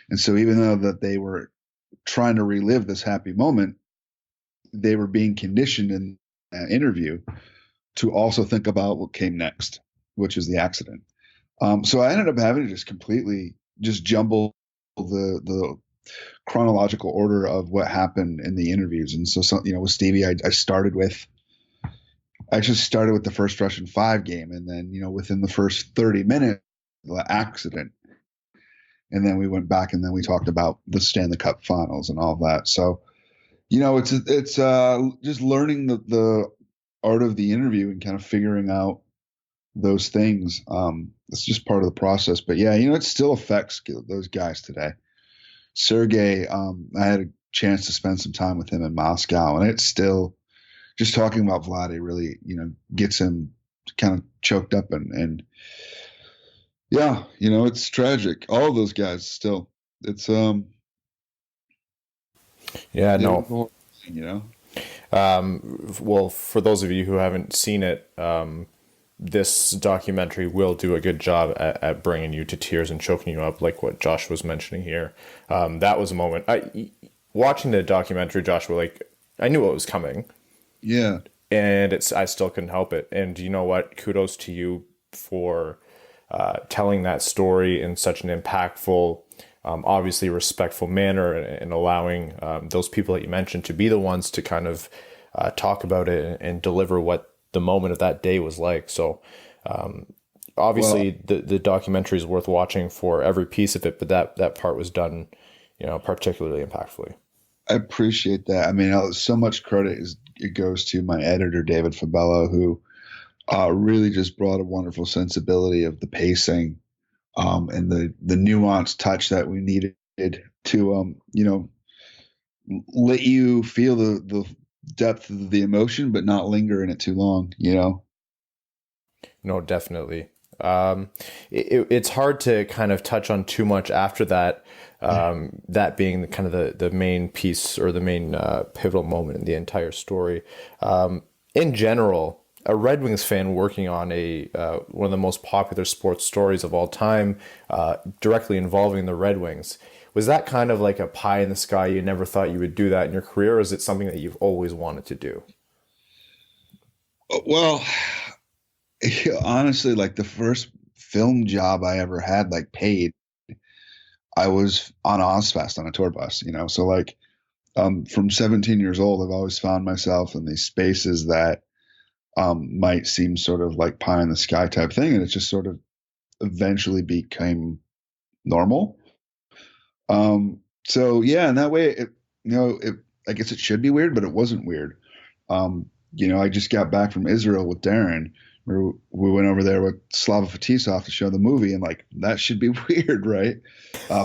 And so even though that they were trying to relive this happy moment, they were being conditioned in an interview to also think about what came next, which is the accident. So I ended up having to just completely just jumble the chronological order of what happened in the interviews. And so, with Stevie, I started with the first Russian 5 game, and then, within the first 30 minutes, the accident. And then we went back and then we talked about the Stanley Cup finals and all of that. So, it's just learning the art of the interview and kind of figuring out those things. It's just part of the process. But yeah, it still affects those guys today. Sergey, I had a chance to spend some time with him in Moscow, and it's still just talking about Vladdy really, gets him kind of choked up and yeah, it's tragic. All of those guys still, it's yeah, no, difficult, well, for those of you who haven't seen it, this documentary will do a good job at bringing you to tears and choking you up, like what Josh was mentioning here. That was a moment. Watching the documentary, Joshua, like, I knew what was coming. Yeah. And I still couldn't help it. And you know what? Kudos to you for telling that story in such an impactful, obviously respectful manner, and allowing those people that you mentioned to be the ones to kind of talk about it and deliver what the moment of that day was like. So obviously the documentary is worth watching for every piece of it, but that part was done, particularly impactfully. I appreciate that. I mean, so much credit it goes to my editor, David Fabello, who really just brought a wonderful sensibility of the pacing and the nuanced touch that we needed to, let you feel the depth of the emotion, but not linger in it too long, No, definitely. It's hard to kind of touch on too much after that. That being the kind of the main piece, or the main pivotal moment in the entire story. In general, a Red Wings fan working on one of the most popular sports stories of all time, directly involving the Red Wings, was that kind of like a pie in the sky? You never thought you would do that in your career, or is it something that you've always wanted to do? Well, honestly, like, the first film job I ever had, like, paid, I was on Ozfest on a tour bus, so, like, from 17 years old, I've always found myself in these spaces that might seem sort of like pie in the sky type thing. And it just sort of eventually became normal. So yeah, in that way, I guess it should be weird, but it wasn't weird. I just got back from Israel with Darren We went over there with Slava Fetisov to show the movie, and like that should be weird, right?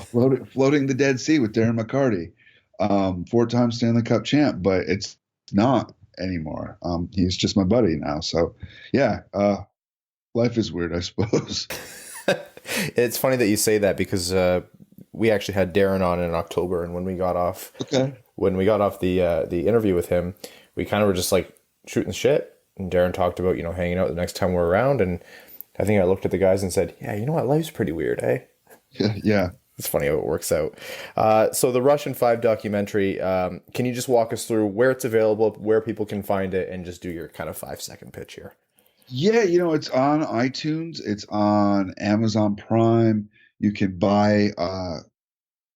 Floating the Dead Sea with Darren McCarty, 4-time Stanley Cup champ, but it's not anymore. He's just my buddy now. So yeah, life is weird, I suppose. It's funny that you say that because we actually had Darren on in October, and when we got off the interview with him, we kind of were just like shooting the shit. And Darren talked about, hanging out the next time we're around. And I think I looked at the guys and said, yeah, you know what? Life's pretty weird, eh? Yeah. It's funny how it works out. So the Russian 5 documentary, can you just walk us through where it's available, where people can find it, and just do your kind of 5-second pitch here? Yeah, it's on iTunes. It's on Amazon Prime. You can buy a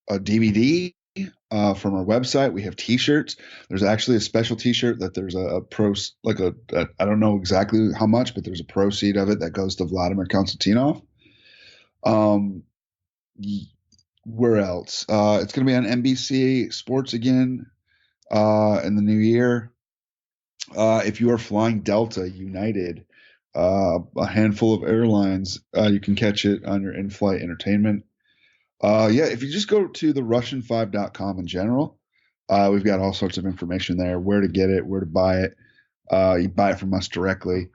DVD from our website. We have T-shirts. There's actually a special T-shirt that there's a I don't know exactly how much, but there's a proceed of it that goes to Vladimir Konstantinov. Where else? It's going to be on NBC Sports again in the new year. If you are flying Delta, United, a handful of airlines, you can catch it on your in-flight entertainment. If you just go to the Russian5.com in general, we've got all sorts of information there, where to get it, where to buy it. You buy it from us directly.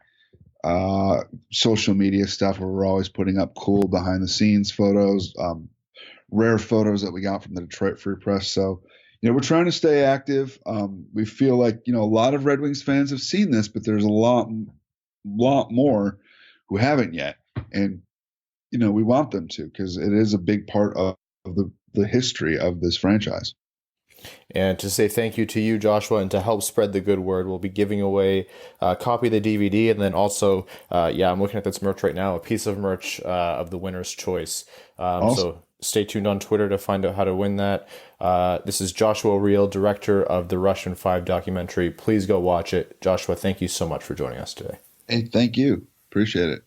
Social media stuff where we're always putting up cool behind the scenes photos, rare photos that we got from the Detroit Free Press. So, we're trying to stay active. We feel like, a lot of Red Wings fans have seen this, but there's a lot more who haven't yet. And, we want them to, because it is a big part of the history of this franchise. And to say thank you to you, Joshua, and to help spread the good word, we'll be giving away a copy of the DVD, and then also, I'm looking at this merch right now, a piece of merch of the winner's choice. Awesome. So stay tuned on Twitter to find out how to win that. This is Joshua Riehl, director of the Russian 5 documentary. Please go watch it. Joshua, thank you so much for joining us today. Hey, thank you. Appreciate it.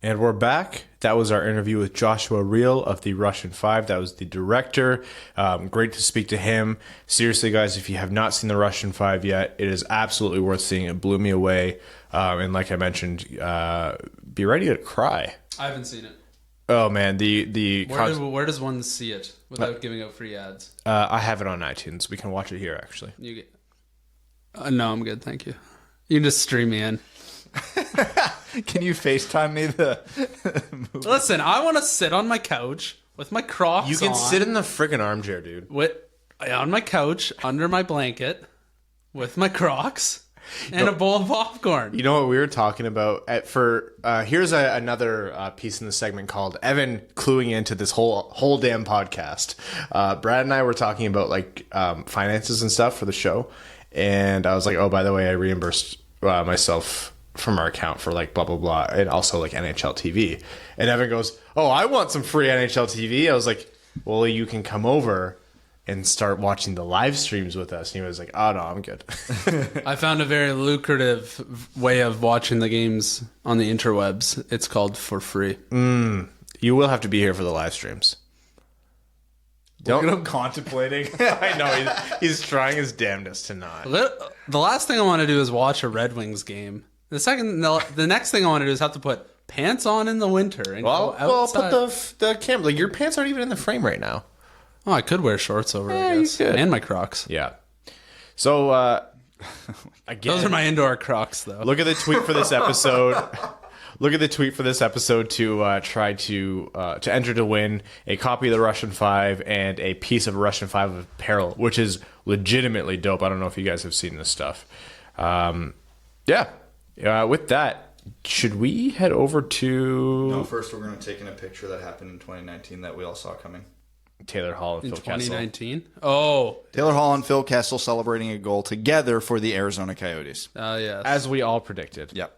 And we're back. That was our interview with Joshua Riehl of the Russian 5. That was the director. Great to speak to him. Seriously, guys, if you have not seen the Russian 5 yet, it is absolutely worth seeing. It blew me away. And like I mentioned, be ready to cry. I haven't seen it. Oh, man. Where does one see it without giving out free ads? I have it on iTunes. We can watch it here, actually. No, I'm good. Thank you. You can just stream me in. Can you FaceTime me the movie? Listen, I want to sit on my couch with my Crocs. You can on, sit in the friggin' armchair, dude. On my couch, under my blanket, with my Crocs and a bowl of popcorn. You know what we were talking about? Here's another piece in the segment called Evan cluing into this whole damn podcast. Brad and I were talking about finances and stuff for the show, and I was like, oh, by the way, I reimbursed myself from our account for blah blah blah, and also NHL TV. And Evan goes, oh, I want some free NHL TV. I was like, well, you can come over and start watching the live streams with us. And he was like, oh no, I'm good. I found a very lucrative way of watching the games on the interwebs. It's called For Free. You will have to be here for the live streams. Look at him contemplating. I know he's trying his damnedest to not. The last thing I want to do is watch a Red Wings game. The next thing I want to do is have to put pants on in the winter and go outside. Well, put the camera. Your pants aren't even in the frame right now. Oh, I could wear shorts over, I guess. And my Crocs. Yeah. So, again, those are my indoor Crocs, though. Look at the tweet for this episode. To try to enter to win a copy of the Russian 5 and a piece of Russian 5 apparel, which is legitimately dope. I don't know if you guys have seen this stuff. With that, should we head over to... No, first we're going to take in a picture that happened in 2019 that we all saw coming. Taylor Hall and Phil Kessel. 2019? Oh. Taylor Hall and Phil Kessel celebrating a goal together for the Arizona Coyotes. Yes. As we all predicted. Yep.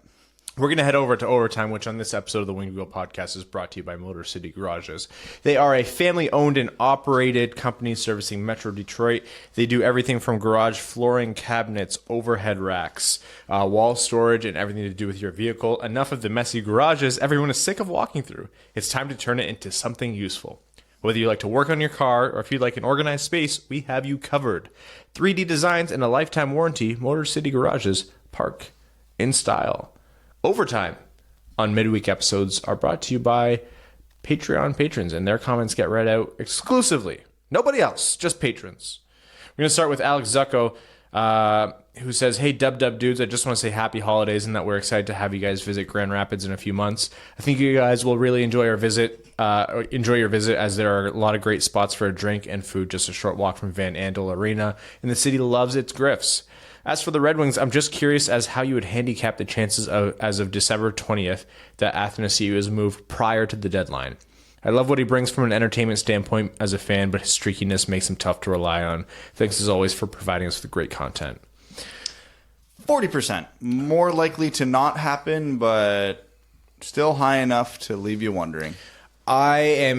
We're going to head over to Overtime, which on this episode of the Winged Wheel Podcast is brought to you by Motor City Garages. They are a family-owned and operated company servicing Metro Detroit. They do everything from garage flooring, cabinets, overhead racks, wall storage, and everything to do with your vehicle. Enough of the messy garages everyone is sick of walking through. It's time to turn it into something useful. Whether you like to work on your car or if you'd like an organized space, we have you covered. 3D designs and a lifetime warranty, Motor City Garages, park in style. Overtime on midweek episodes are brought to you by Patreon patrons, and their comments get read out exclusively. Nobody else, just patrons. We're going to start with Alex Zucco, who says, "Hey, Dub dudes, I just want to say happy holidays and that we're excited to have you guys visit Grand Rapids in a few months. I think you guys will really enjoy your visit, as there are a lot of great spots for a drink and food just a short walk from Van Andel Arena, and the city loves its Griffs. As for the Red Wings, I'm just curious as how you would handicap the chances as of December 20th that Athanasiou is moved prior to the deadline. I love what he brings from an entertainment standpoint as a fan, but his streakiness makes him tough to rely on. Thanks as always for providing us with great content." 40%. More likely to not happen, but still high enough to leave you wondering. I am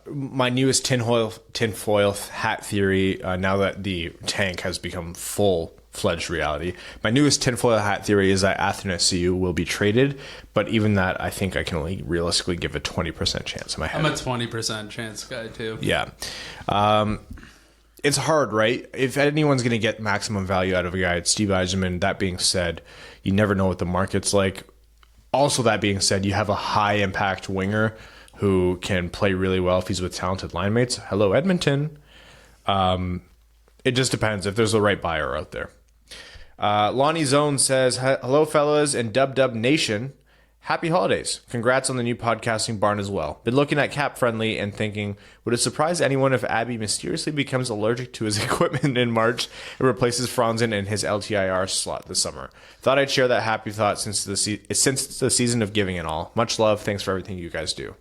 my newest tinfoil hat theory, now that the tank has become full-fledged reality. My newest tinfoil hat theory is that Athanasiou will be traded, but even that, I think I can only realistically give a 20% chance in my head. I'm a 20% chance guy, too. Yeah. It's hard, right? If anyone's going to get maximum value out of a guy, it's Steve Yzerman. That being said, you never know what the market's like. Also, that being said, you have a high-impact winger who can play really well if he's with talented line mates. Hello, Edmonton. It just depends if there's the right buyer out there. Lonnie Zone says, "Hello, fellas, and Dub Nation. Happy holidays. Congrats on the new podcasting barn as well. Been looking at Cap Friendly and thinking, would it surprise anyone if Abby mysteriously becomes allergic to his equipment in March and replaces Franzen in his LTIR slot this summer? Thought I'd share that happy thought since the season of giving and all. Much love. Thanks for everything you guys do."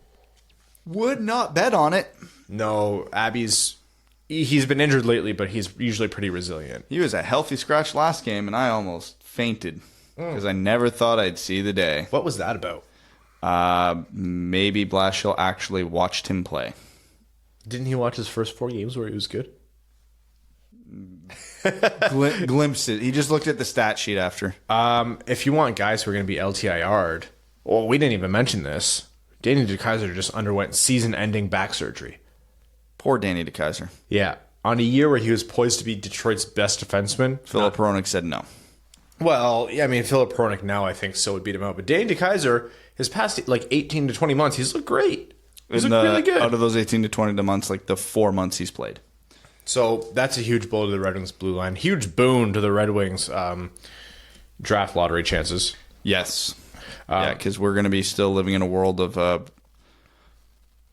Would not bet on it. No, he's been injured lately, but he's usually pretty resilient. He was a healthy scratch last game, and I almost fainted because I never thought I'd see the day. What was that about? Maybe Blashill actually watched him play. Didn't he watch his first 4 games where he was good? Glimpsed it. He just looked at the stat sheet after. If you want guys who are going to be LTIR'd, well, we didn't even mention this. Danny DeKeyser just underwent season-ending back surgery. Poor Danny DeKeyser. Yeah. On a year where he was poised to be Detroit's best defenseman. Philip Hronik said no. Well, yeah, I mean, Philip Hronik now I think so would beat him out. But Danny DeKeyser, his past 18 to 20 months, he's looked great. He's looked really good. Out of those 18 to 20 months, like the 4 months he's played. So that's a huge blow to the Red Wings blue line. Huge boon to the Red Wings draft lottery chances. Yes. Yeah, because we're going to be still living in a world of,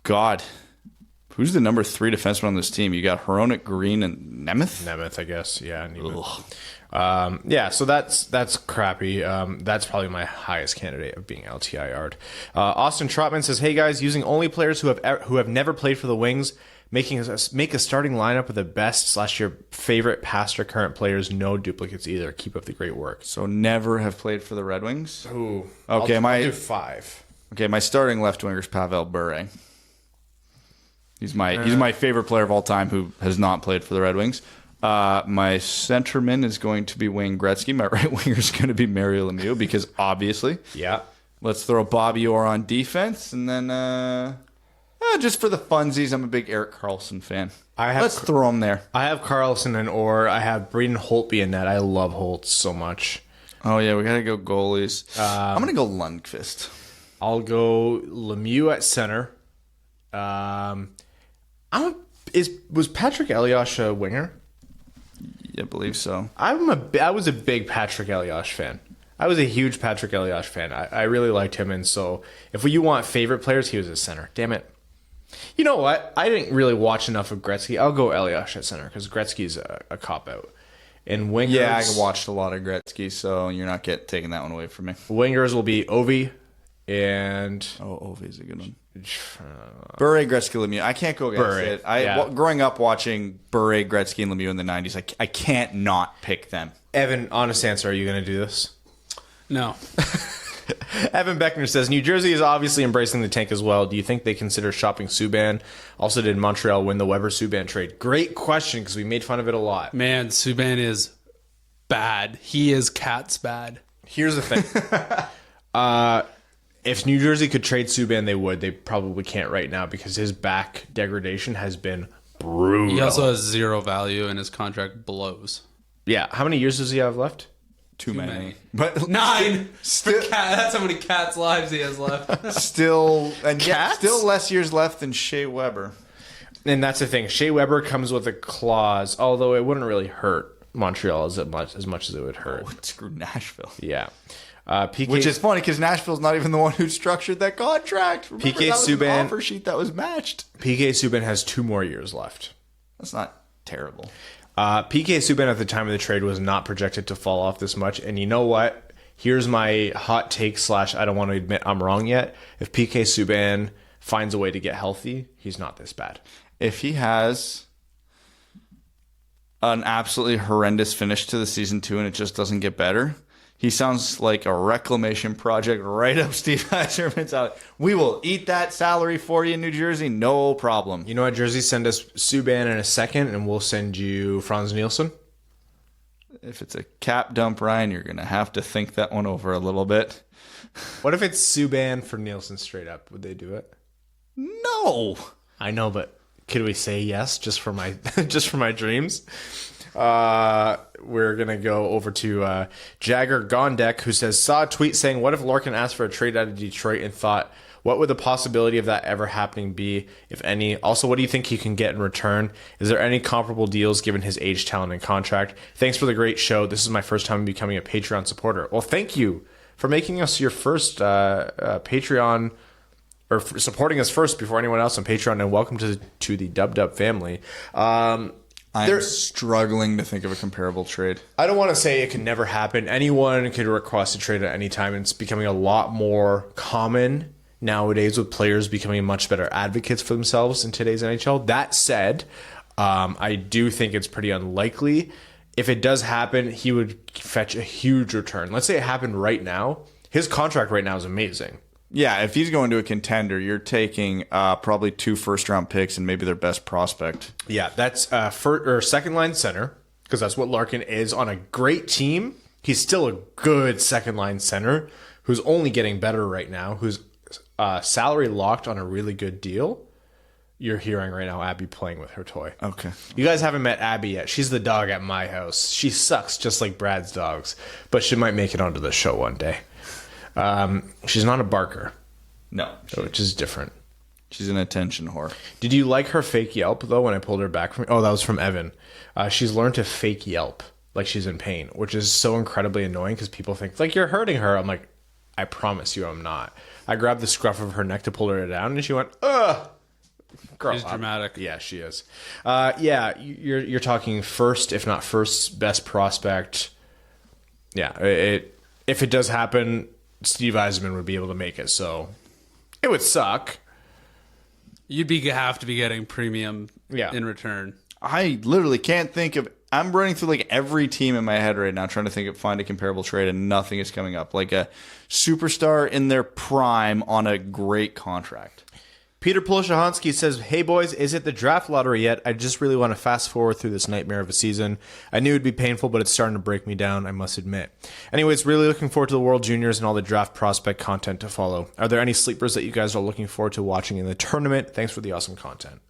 God, who's the number 3 defenseman on this team? You got Hronik, Green, and Nemeth? Nemeth, I guess. Yeah. Yeah, so that's crappy. That's probably my highest candidate of being LTIR'd. Austin Trotman says, "Hey guys, using only players who have never played for the Wings, make a starting lineup with the best / your favorite past or current players. No duplicates either. Keep up the great work." So never have played for the Red Wings? Ooh. Okay, I'll do 5. Okay, my starting left winger is Pavel Bure. He's my favorite player of all time who has not played for the Red Wings. My centerman is going to be Wayne Gretzky. My right winger is going to be Mario Lemieux because obviously. Yeah. Let's throw Bobby Orr on defense, and then just for the funsies, I'm a big Erik Karlsson fan. Let's throw him there. I have Karlsson and Orr. I have Braden Holtby in net. I love Holt so much. Oh yeah, we got to go goalies. I'm going to go Lundqvist. I'll go Lemieux at center. Was Patrick Elias a winger? Yeah, I believe so. I was a big Patrick Elias fan. I was a huge Patrick Elias fan. I really liked him, and so if you want favorite players, he was a center. Damn it. You know what? I didn't really watch enough of Gretzky. I'll go Elias at center because Gretzky's a cop-out. And wingers... Yeah, I watched a lot of Gretzky, so you're not taking that one away from me. Wingers will be Ovi and... Oh, Ovi's a good one. Bure, Gretzky, Lemieux. I can't go against it. Growing up watching Bure, Gretzky, and Lemieux in the 90s, I can't not pick them. Evan, honest answer, are you going to do this? No. Evan Beckner says, New Jersey is obviously embracing the tank as well. Do you think they consider shopping Subban? Also, did Montreal win the Weber-Subban trade? Great question, because we made fun of it a lot. Man, Subban is bad. He is Cat's bad. Here's the thing. If New Jersey could trade Subban, they would. They probably can't right now because his back degradation has been brutal. He also has zero value, and his contract blows. Yeah. How many years does he have left? Too many. But 9. That's how many Cats lives he has left. still less years left than Shea Weber. And that's the thing. Shea Weber comes with a clause, although it wouldn't really hurt Montreal as much as it would hurt. Oh, screw Nashville. Yeah. PK, Which is funny because Nashville's not even the one who structured that contract. Remember, PK that was an Subban offer sheet that was matched. PK Subban has 2 more years left. That's not terrible. PK Subban at the time of the trade was not projected to fall off this much. And you know what? Here's my hot take / I don't want to admit I'm wrong yet. If PK Subban finds a way to get healthy, he's not this bad. If he has an absolutely horrendous finish to the season 2 and it just doesn't get better, he sounds like a reclamation project right up Steve Yzerman's alley. We will eat that salary for you in New Jersey, no problem. You know what, Jersey? Send us Subban in a second, and we'll send you Franz Nielsen. If it's a cap dump, Ryan, you're going to have to think that one over a little bit. What if it's Subban for Nielsen straight up? Would they do it? No. I know, but could we say yes just for my dreams? We're gonna go over to Jagger Gondek, who says, saw a tweet saying, what if Larkin asked for a trade out of Detroit, and thought, what would the possibility of that ever happening be, if any? Also, what do you think he can get in return? Is there any comparable deals given his age, talent, and contract? Thanks for the great show. This is my first time becoming a Patreon supporter. Well, thank you for making us your first Patreon, or supporting us first before anyone else on Patreon, and welcome to the Dub Dub family. I'm struggling to think of a comparable trade. I don't want to say it can never happen. Anyone could request a trade at any time, and it's becoming a lot more common nowadays with players becoming much better advocates for themselves in today's NHL. That said, I do think it's pretty unlikely. If it does happen, he would fetch a huge return. Let's say it happened right now. His contract right now is amazing. Yeah, if he's going to a contender, you're taking probably 2 first-round picks and maybe their best prospect. Yeah, that's second-line center, because that's what Larkin is on a great team. He's still a good second-line center who's only getting better right now, who's salary locked on a really good deal. You're hearing right now Abby playing with her toy. Okay. You guys haven't met Abby yet. She's the dog at my house. She sucks just like Brad's dogs, but she might make it onto the show one day. She's not a barker. No. Which is different. She's an attention whore. Did you like her fake Yelp, though, when I pulled her back from... Oh, that was from Evan. She's learned to fake Yelp like she's in pain, which is so incredibly annoying because people think, like, you're hurting her. I'm like, I promise you I'm not. I grabbed the scruff of her neck to pull her down, and she went, ugh. Girl, She's dramatic. Yeah, she is. Yeah, you're talking first, if not first, best prospect. Yeah, if it does happen... Steve Yzerman would be able to make it, so it would suck. You'd have to be getting premium in return. I literally can't think of... I'm running through like every team in my head right now trying to find a comparable trade, and nothing is coming up. Like a superstar in their prime on a great contract. Peter Polshahansky says, hey boys, is it the draft lottery yet? I just really want to fast forward through this nightmare of a season. I knew it'd be painful, but it's starting to break me down, I must admit. Anyways, really looking forward to the World Juniors and all the draft prospect content to follow. Are there any sleepers that you guys are looking forward to watching in the tournament? Thanks for the awesome content.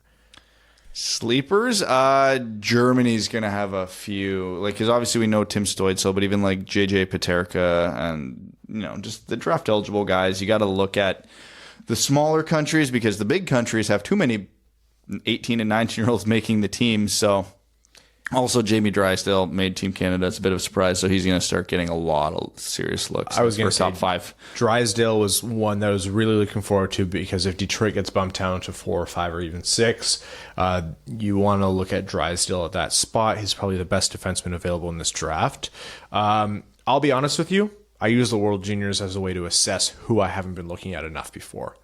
Sleepers? Germany's going to have a few. Like, because obviously we know Tim Stoitzel, but even like JJ Paterka and, just the draft eligible guys, you got to look at the smaller countries, because the big countries have too many 18 and 19-year-olds making the team. So also Jamie Drysdale made Team Canada. It's a bit of a surprise. So he's going to start getting a lot of serious looks. I was going to say top 5. Drysdale was one that I was really looking forward to, because if Detroit gets bumped down to 4 or 5 or even 6, you want to look at Drysdale at that spot. He's probably the best defenseman available in this draft. I'll be honest with you. I use the World Juniors as a way to assess who I haven't been looking at enough before.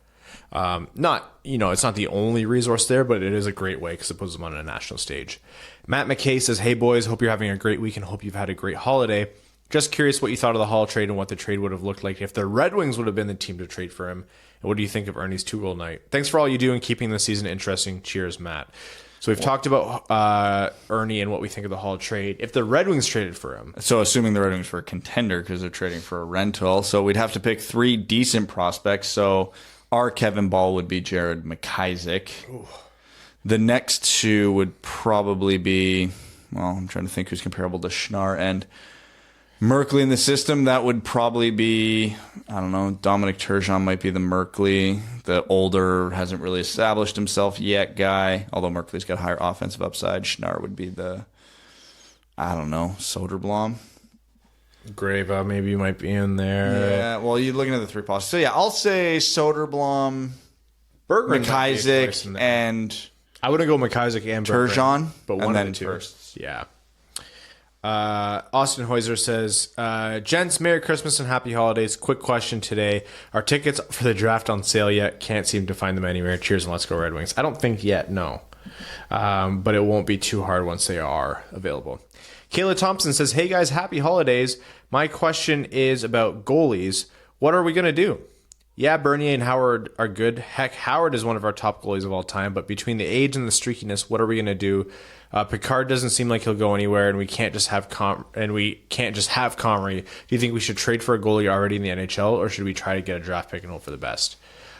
It's not the only resource there, but it is a great way because it puts them on a national stage. Matt McKay says, hey boys, hope you're having a great week and hope you've had a great holiday. Just curious what you thought of the Hall trade and what the trade would have looked like if the Red Wings would have been the team to trade for him. And what do you think of Ernie's 2-goal night? Thanks for all you do in keeping the season interesting. Cheers, Matt. So we've talked about Ernie and what we think of the Hall trade. If the Red Wings traded for him. So assuming the Red Wings were a contender because they're trading for a rental. So we'd have to pick 3 decent prospects. So our Kevin Ball would be Jared McIsaac. Ooh. The next 2 would probably be, well, I'm trying to think who's comparable to Schnarr. And Merkley in the system, that would probably be, I don't know, Dominic Turgeon might be the Merkley, the older, hasn't really established himself yet guy, although Merkley's got higher offensive upside. Schnarr would be the, I don't know, Soderblom. Grava maybe might be in there. Yeah, well, you're looking at the three possibilities. So, yeah, I'll say Soderblom, Berggren, McIsaac, and I wouldn't go McIsaac and Berggren, Turgeon, but one and of then the two. firsts. Yeah. Austin Heuser says, gents, Merry Christmas and Happy Holidays. Quick question today. Are tickets for the draft on sale yet? Can't seem to find them anywhere. Cheers and let's go Red Wings. I don't think yet, no. But it won't be too hard once they are available. Kayla Thompson says, hey guys, Happy Holidays. My question is about goalies. What are we going to do? Yeah, Bernier and Howard are good. Heck, Howard is one of our top goalies of all time. But between the age and the streakiness, what are we going to do? Picard doesn't seem like he'll go anywhere, and we can't just have Comrie. Do you think we should trade for a goalie already in the NHL, or should we try to get a draft pick and hope for the best?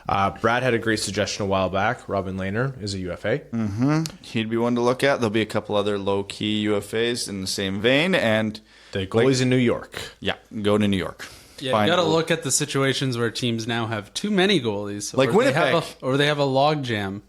Brad had a great suggestion a while back. Robin Lehner is a UFA. Mm-hmm. He'd be one to look at. There'll be a couple other low-key UFAs in the same vein, and the goalies in New York. Yeah, go to New York. Yeah, you got to look at the situations where teams now have too many goalies, like Winnipeg, or they have a log jam.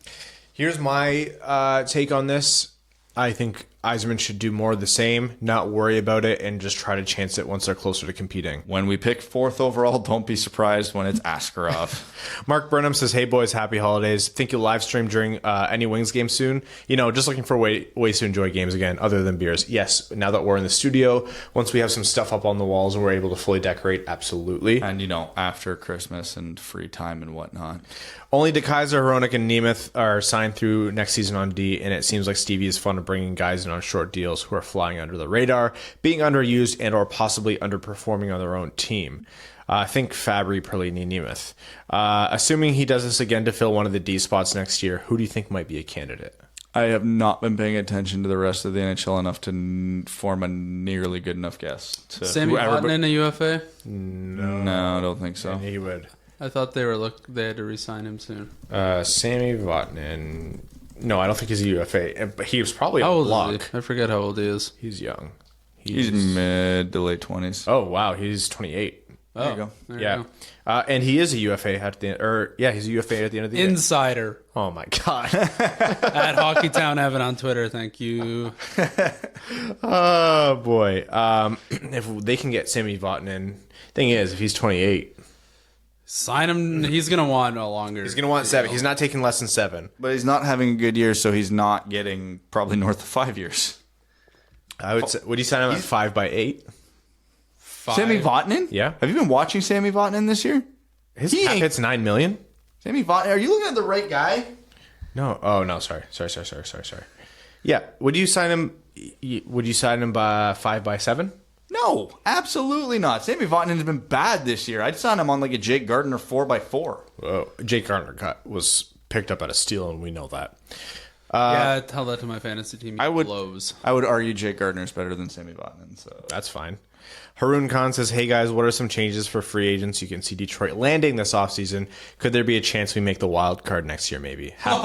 Here's my take on this. I think Yzerman should do more of the same, not worry about it, and just try to chance it once they're closer to competing. When we pick 4th overall, don't be surprised when it's Askarov. Mark Burnham says, hey boys, happy holidays. Think you'll live stream during any Wings game soon? You know, just looking for ways to enjoy games again, other than beers. Yes, now that we're in the studio, once we have some stuff up on the walls and we're able to fully decorate, absolutely. And, you know, after Christmas and free time and whatnot. Only DeKaiser, Hronik, and Nemeth are signed through next season on D, and it seems like Stevie is fun of bringing guys in on short deals who are flying under the radar, being underused, and or possibly underperforming on their own team. Think Fabry, Perlini, Nemeth. Assuming he does this again to fill one of the D spots next year, who do you think might be a candidate? I have not been paying attention to the rest of the NHL enough to form a nearly good enough guess. Sammy Vatanen a UFA? No, I don't think so. And he would. I thought they had to re-sign him soon. Sammy Vatanen. No, I don't think he's a UFA. But he was probably how a old block. Is he? I forget how old he is. He's young. He's mid to late 20s. Oh wow, he's 28. There you go. Yeah, and he is a UFA at the end. He's a UFA at the end of the year. Insider. Oh my god. At Hockeytown Evan on Twitter. Thank you. Oh boy. If they can get Sammy Vatanen, thing is, if he's 28. Sign him. He's going to want a longer. He's going to want 7. He's not taking less than 7. But he's not having a good year, so he's not getting probably north of 5 years. I would say, would you sign him at 5 by 8? 5. Sammy Vatanen? Yeah. Have you been watching Sammy Vatanen this year? His cap hits $9 million. Sammy Vatanen, are you looking at the right guy? No. Oh no. Sorry. Yeah. Would you sign him? Would you sign him by 5 by 7? No, absolutely not. Sammy Vatanen has been bad this year. I'd sign him on like a Jake Gardiner 4x4. Whoa. Jake Gardiner was picked up at a steal, and we know that. Yeah, tell that to my fantasy team. I would blows. I would argue Jake Gardiner is better than Sammy Vatanen. So That's fine. Haroon Khan says, hey guys, what are some changes for free agents you can see Detroit landing this offseason? Could there be a chance we make the wild card next year, maybe? No.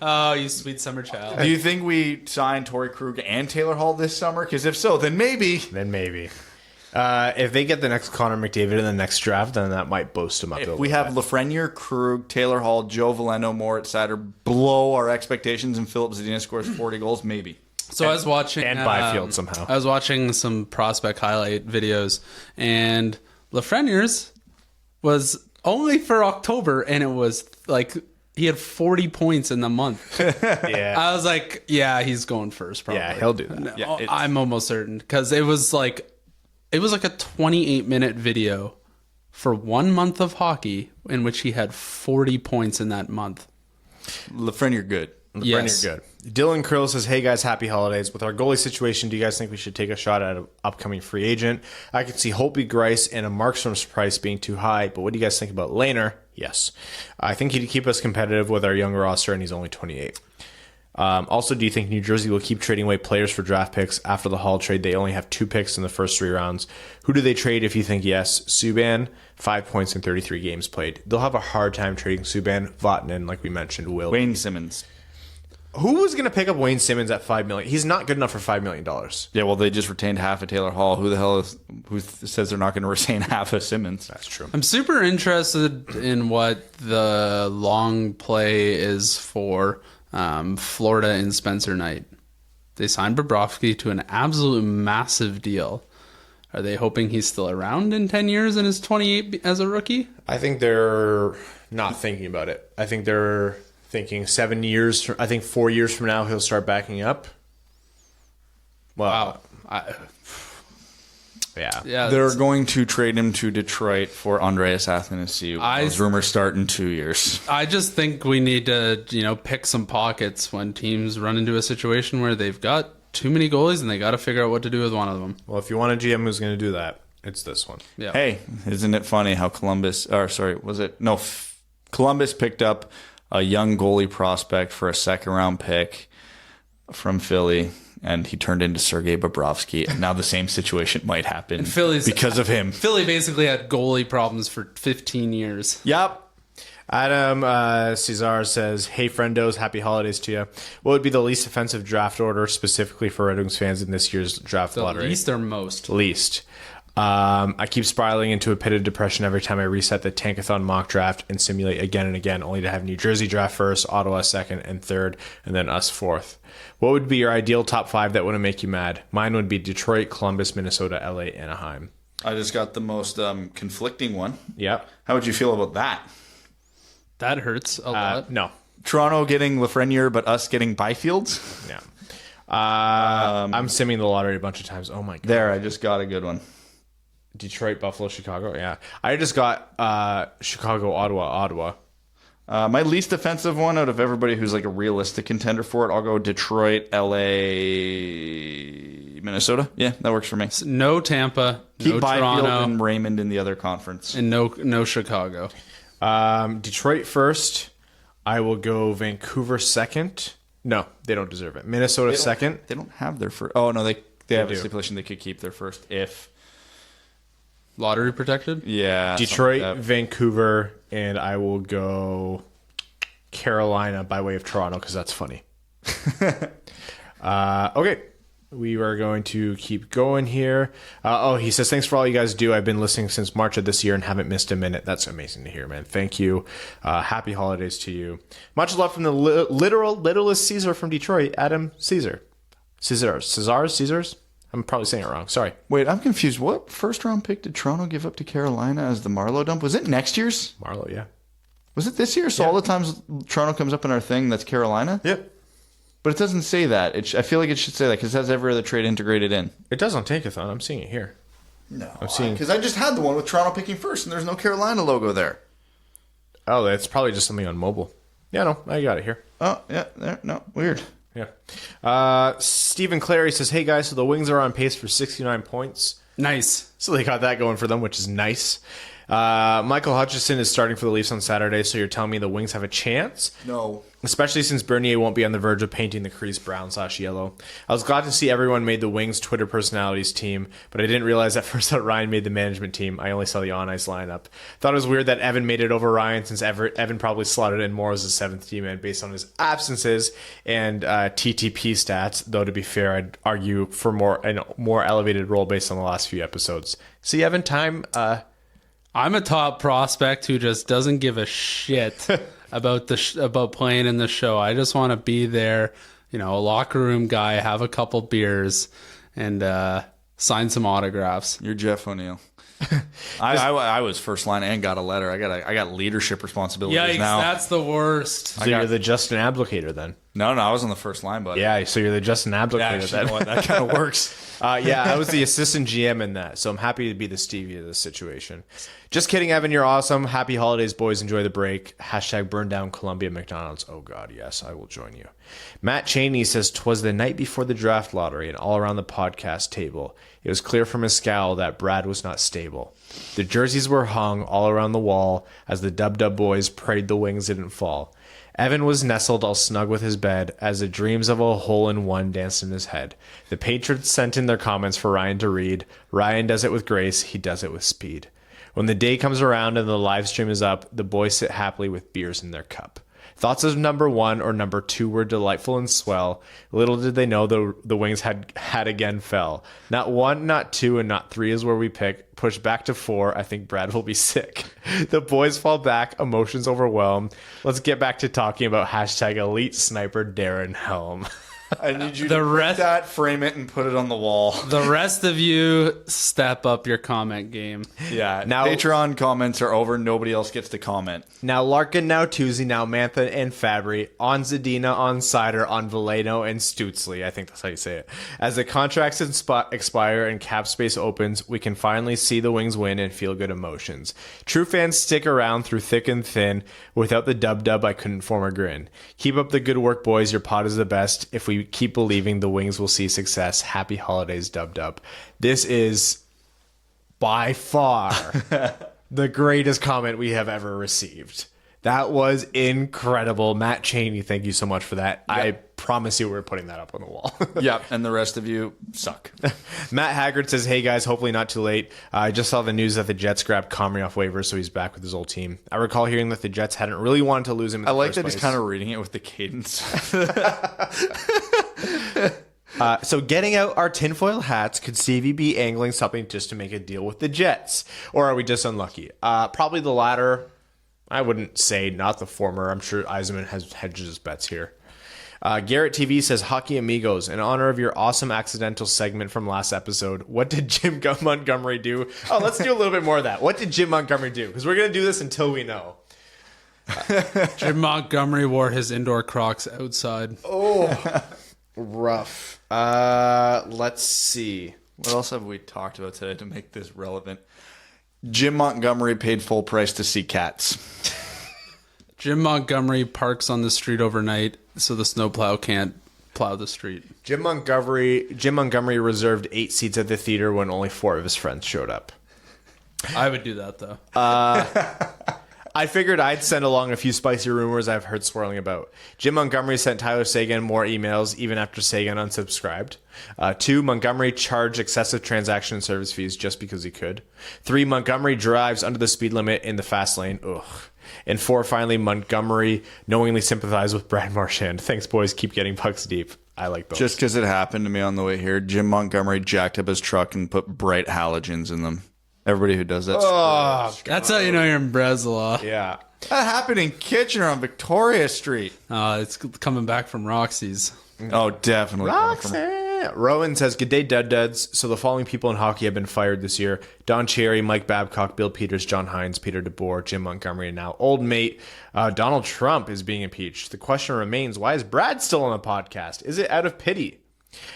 Oh, you sweet summer child. Do you think we sign Torrey Krug and Taylor Hall this summer? Because if so, then maybe. If they get the next Connor McDavid in the next draft, then that might boost them up. If we have Lafreniere, Krug, Taylor Hall, Joe Veleno, Moritz Seider blow our expectations and Philip Zadina scores 40 goals, maybe. So I was watching and Byfield somehow. I was watching some prospect highlight videos, and Lafreniere's was only for October, and it was like he had 40 points in the month. Yeah, I was like, yeah, he's going first. Probably. Yeah, he'll do that. No, Yeah, I'm almost certain because it was like a 28-minute video for 1 month of hockey in which he had 40 points in that month. Lafreniere good. Yes. Good. Dylan Krill says, hey guys, happy holidays. With our goalie situation, do you guys think we should take a shot at an upcoming free agent? I could see Holtby, Grice, and a Markstrom's price being too high, but what do you guys think about Lehner? Yes. I think he'd keep us competitive with our young roster, and he's only 28. Also, do you think New Jersey will keep trading away players for draft picks? After the Hall trade, they only have 2 picks in the first 3 rounds. Who do they trade if you think yes? Subban, 5 points in 33 games played. They'll have a hard time trading Subban. Vatanen, like we mentioned, will. Wayne Simmons. Who was going to pick up Wayne Simmons at $5 million? He's not good enough for $5 million. Yeah, well, they just retained half of Taylor Hall. Who the hell says they're not going to retain half of Simmons? That's true. I'm super interested in what the long play is for Florida and Spencer Knight. They signed Bobrovsky to an absolute massive deal. Are they hoping he's still around in 10 years and is 28 as a rookie? I think they're not thinking about it. I think they're thinking 7 years. I think 4 years from now he'll start backing up. Well, Wow. yeah. They're going to trade him to Detroit for Andreas Athanasiou. Those rumors start in 2 years. I just think we need to, pick some pockets when teams run into a situation where they've got too many goalies and they got to figure out what to do with one of them. Well, if you want a GM who's going to do that, it's this one. Yeah. Hey, isn't it funny how Columbus picked up a young goalie prospect for a second-round pick from Philly, and he turned into Sergei Bobrovsky, and now the same situation might happen because of him. Philly basically had goalie problems for 15 years. Yep. Adam Cesar says, "Hey, friendos, happy holidays to you. What would be the least offensive draft order specifically for Red Wings fans in this year's draft lottery?" Least or most? Least. I keep spiraling into a pit of depression every time I reset the Tankathon mock draft and simulate again and again, only to have New Jersey draft first, Ottawa second and third, and then us fourth. What would be your ideal top 5 that wouldn't make you mad? Mine would be Detroit, Columbus, Minnesota, LA, Anaheim. I just got the most conflicting one. Yep. How would you feel about that? That hurts a lot. No. Toronto getting Lafreniere, but us getting Byfields? Yeah. I'm simming the lottery a bunch of times. Oh, my God. There, I just got a good one. Detroit, Buffalo, Chicago. Yeah. I just got Chicago, Ottawa. My least offensive one out of everybody who's like a realistic contender for it, I'll go Detroit, LA, Minnesota. Yeah, that works for me. No Tampa, Keep no Byfield Toronto, and Raymond in the other conference. and no Chicago. Detroit first. I will go Vancouver second. No, they don't deserve it. Minnesota second. They don't have their first. Oh, no, they have a do. stipulation they could keep their first if. Lottery protected? Yeah. Detroit, something like that. Vancouver, and I will go Carolina by way of Toronto because that's funny. Okay. We are going to keep going here. He says, "Thanks for all you guys do. I've been listening since March of this year and haven't missed a minute." That's amazing to hear, man. Thank you. Happy holidays to you. Much love from the littlest Caesar from Detroit, Adam Caesar. Caesars? I'm probably saying it wrong. Sorry. Wait, I'm confused. What first round pick did Toronto give up to Carolina as the Marleau dump? Was it next year's? Marleau, yeah. Was it this year? So all the times Toronto comes up in our thing, that's Carolina? Yep. But it doesn't say that. I feel like it should say that because it has every other trade integrated in. It does on Tankathon. I'm seeing it here. No, I'm seeing. because I just had the one with Toronto picking first, and there's no Carolina logo there. Oh, that's probably just something on mobile. Yeah, no, I got it here. Oh, yeah, there. No, weird. Yeah. Stephen Clary says, "Hey guys, so the Wings are on pace for 69 points. Nice. So they got that going for them, which is nice. Michael Hutchison is starting for the Leafs on Saturday, so you're telling me the Wings have a chance? No. Especially since Bernier won't be on the verge of painting the crease brown/yellow. I was glad to see everyone made the Wings Twitter personalities team, but I didn't realize at first that Ryan made the management team. I only saw the on-ice lineup. Thought it was weird that Evan made it over Ryan since Evan probably slotted in more as a 7th team man based on his absences and TTP stats, though to be fair, I'd argue for a more elevated role based on the last few episodes. See, Evan, time... I'm a top prospect who just doesn't give a shit about about playing in the show. I just want to be there, a locker room guy, have a couple beers, and sign some autographs. You're Jeff O'Neill. I was first line and got a letter. I got leadership responsibilities Yikes, now. that's the worst. So you're the Justin Ablocator then? No, I was on the first line, buddy. Yeah, so you're the Justin Ablocator then. You know what? That kind of works. Yeah, I was the assistant GM in that, so I'm happy to be the Stevie of this situation. Just kidding, Evan. You're awesome. Happy holidays, boys. Enjoy the break. # burn down Columbia McDonald's. Oh, God, yes, I will join you. Matt Cheney says, "'Twas the night before the draft lottery and all around the podcast table. It was clear from his scowl that Brad was not stable. The jerseys were hung all around the wall as the Dub boys prayed the Wings didn't fall. Evan was nestled all snug with his bed as the dreams of a hole-in-one danced in his head. The Patriots sent in their comments for Ryan to read. Ryan does it with grace. He does it with speed. When the day comes around and the live stream is up, the boys sit happily with beers in their cup. Thoughts of number 1 or number 2 were delightful and swell. Little did they know the Wings had again fell. Not 1, not 2, and not 3 is where we pick. Push back to 4. I think Brad will be sick. The boys fall back. Emotions overwhelmed. Let's get back to talking about hashtag elite sniper Darren Helm. I need you to print that, frame it, and put it on the wall. The rest of you, step up your comment game. Yeah. Now Patreon comments are over. Nobody else gets to comment. Now Larkin, now Tuesday, now Mantha and Fabry, on Zadina, on Sider, on Valeno, and Stutzley. I think that's how you say it. As the contracts expire and cap space opens, we can finally see the Wings win and feel good emotions. True fans stick around through thick and thin. Without the dub, I couldn't form a grin. Keep up the good work, boys. Your pod is the best. If we keep believing, the Wings will see success. Happy holidays, dub. This is by far the greatest comment we have ever received. That was incredible. Matt Cheney, thank you so much for that. Yep. I promise you we're putting that up on the wall. Yep, and the rest of you suck. Matt Haggard says, hey guys, hopefully not too late. I just saw the news that the Jets grabbed Comrie off waivers, so he's back with his old team. I recall hearing that the Jets hadn't really wanted to lose him in the first place. He's kind of reading it with the cadence. So getting out our tinfoil hats, could Stevie be angling something just to make a deal with the Jets? Or are we just unlucky? Probably the latter. I wouldn't say not the former. I'm sure Eisenman has hedged his bets here. Garrett TV says, Hockey Amigos, in honor of your awesome accidental segment from last episode, what did Jim Montgomery do? Oh, let's do a little bit more of that. What did Jim Montgomery do? Because we're going to do this until we know. Jim Montgomery wore his indoor Crocs outside. Oh, rough. Let's see. What else have we talked about today to make this relevant? Jim Montgomery paid full price to see cats. Jim Montgomery parks on the street overnight so the snowplow can't plow the street. Jim Montgomery reserved 8 seats at the theater when only 4 of his friends showed up. I would do that, though. I figured I'd send along a few spicy rumors I've heard swirling about. Jim Montgomery sent Tyler Seguin more emails even after Seguin unsubscribed. 2, Montgomery charged excessive transaction and service fees just because he could. 3, Montgomery drives under the speed limit in the fast lane. Ugh. And 4, finally, Montgomery knowingly sympathized with Brad Marchand. Thanks, boys. Keep getting pucks deep. I like those. Just because it happened to me on the way here, Jim Montgomery jacked up his truck and put bright halogens in them. Everybody who does that. Oh, that's how you know you're in Breslau. Yeah. That happened in Kitchener on Victoria Street. It's coming back from Roxy's. Oh, definitely. Rowan says, good day, Duds. So the following people in hockey have been fired this year. Don Cherry, Mike Babcock, Bill Peters, John Hines, Peter DeBoer, Jim Montgomery, and now old mate Donald Trump is being impeached. The question remains, why is Brad still on the podcast? Is it out of pity?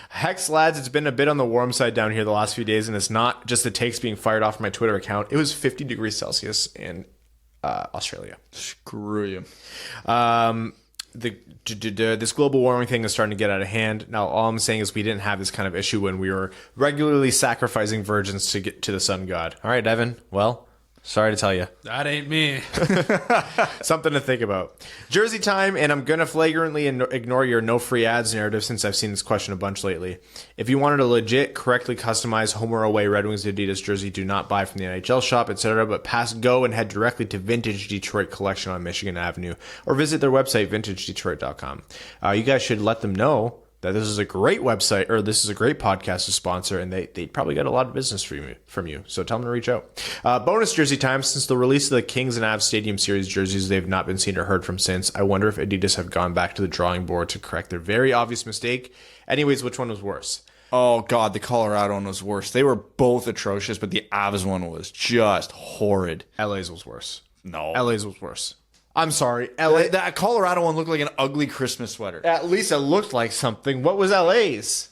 Hex, lads, it's been a bit on the warm side down here the last few days, and it's not just the takes being fired off my Twitter account. It was 50 degrees Celsius in Australia. Screw you. This global warming thing is starting to get out of hand. Now, all I'm saying is we didn't have this kind of issue when we were regularly sacrificing virgins to get to the sun god. All right, Evan. Well, sorry to tell you. That ain't me. Something to think about. Jersey time, and I'm going to flagrantly ignore your no free ads narrative since I've seen this question a bunch lately. If you wanted a legit, correctly customized home or away Red Wings Adidas jersey, do not buy from the NHL shop, etc., but pass go and head directly to Vintage Detroit Collection on Michigan Avenue, or visit their website, vintagedetroit.com. You guys should let them know that this is a great website, or this is a great podcast to sponsor, and they probably get a lot of business from you. So tell them to reach out. Bonus jersey time. Since the release of the Kings and Avs Stadium Series jerseys, they've not been seen or heard from since. I wonder if Adidas have gone back to the drawing board to correct their very obvious mistake. Anyways, which one was worse? Oh, God, the Colorado one was worse. They were both atrocious, but the Avs one was just horrid. LA's was worse. No. LA's was worse. I'm sorry. LA. That Colorado one looked like an ugly Christmas sweater. At least it looked like something. What was LA's?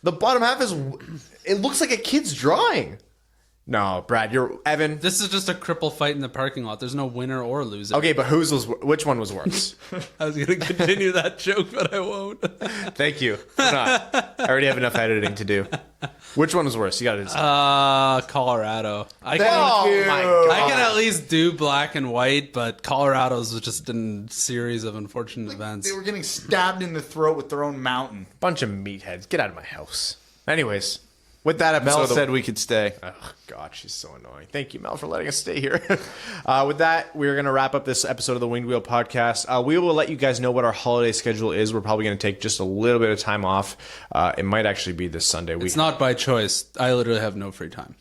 The bottom half is... It looks like a kid's drawing. No, Brad, Evan. This is just a cripple fight in the parking lot. There's no winner or loser. Okay, but which one was worse? I was going to continue that joke, but I won't. Thank you. I already have enough editing to do. Which one was worse? You got to Colorado. My God. I can at least do black and white, but Colorado's was just a series of unfortunate events. They were getting stabbed in the throat with their own mountain. Bunch of meatheads. Get out of my house. Anyways, with that episode, Mel said we could stay. Oh, God, she's so annoying. Thank you, Mel, for letting us stay here. With that, we're going to wrap up this episode of the Winged Wheel podcast. We will let you guys know what our holiday schedule is. We're probably going to take just a little bit of time off. It might actually be this Sunday. It's not by choice. I literally have no free time.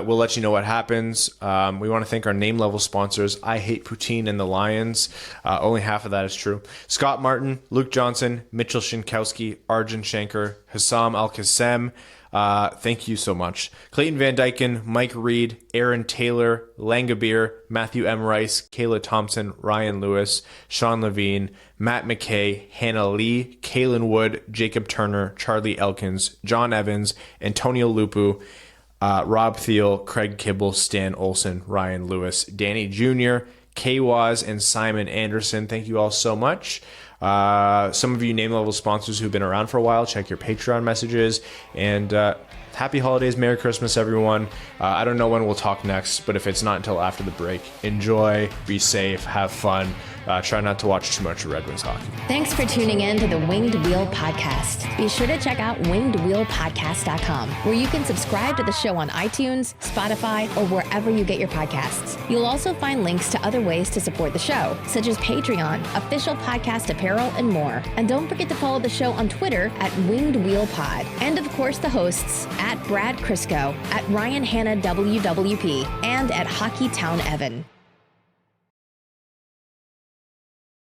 We'll let you know what happens. We want to thank our name level sponsors, I Hate Poutine and the Lions. Only half of that is true. Scott Martin, Luke Johnson, Mitchell Shinkowski, Arjun Shankar, Hassam Al-Qassem. Thank you so much. Clayton Van Dyken, Mike Reed, Aaron Taylor, Langabir, Matthew M. Rice, Kayla Thompson, Ryan Lewis, Sean Levine, Matt McKay, Hannah Lee, Kaylin Wood, Jacob Turner, Charlie Elkins, John Evans, Antonio Lupu, Rob Thiel, Craig Kibble, Stan Olson, Ryan Lewis, Danny Jr., Kay Waz, and Simon Anderson. Thank you all so much. Some of you name level sponsors who've been around for a while, check your Patreon messages, and happy holidays, Merry Christmas, everyone. I don't know when we'll talk next, but if it's not until after the break, enjoy, be safe, have fun. Try not to watch too much Red Wings hockey. Thanks for tuning in to the Winged Wheel Podcast. Be sure to check out wingedwheelpodcast.com, where you can subscribe to the show on iTunes, Spotify, or wherever you get your podcasts. You'll also find links to other ways to support the show, such as Patreon, official podcast apparel, and more. And don't forget to follow the show on Twitter at Winged Wheel Pod. And of course, the hosts at Brad Crisco, at Ryan Hanna WWP, and at Hockey Town Evan.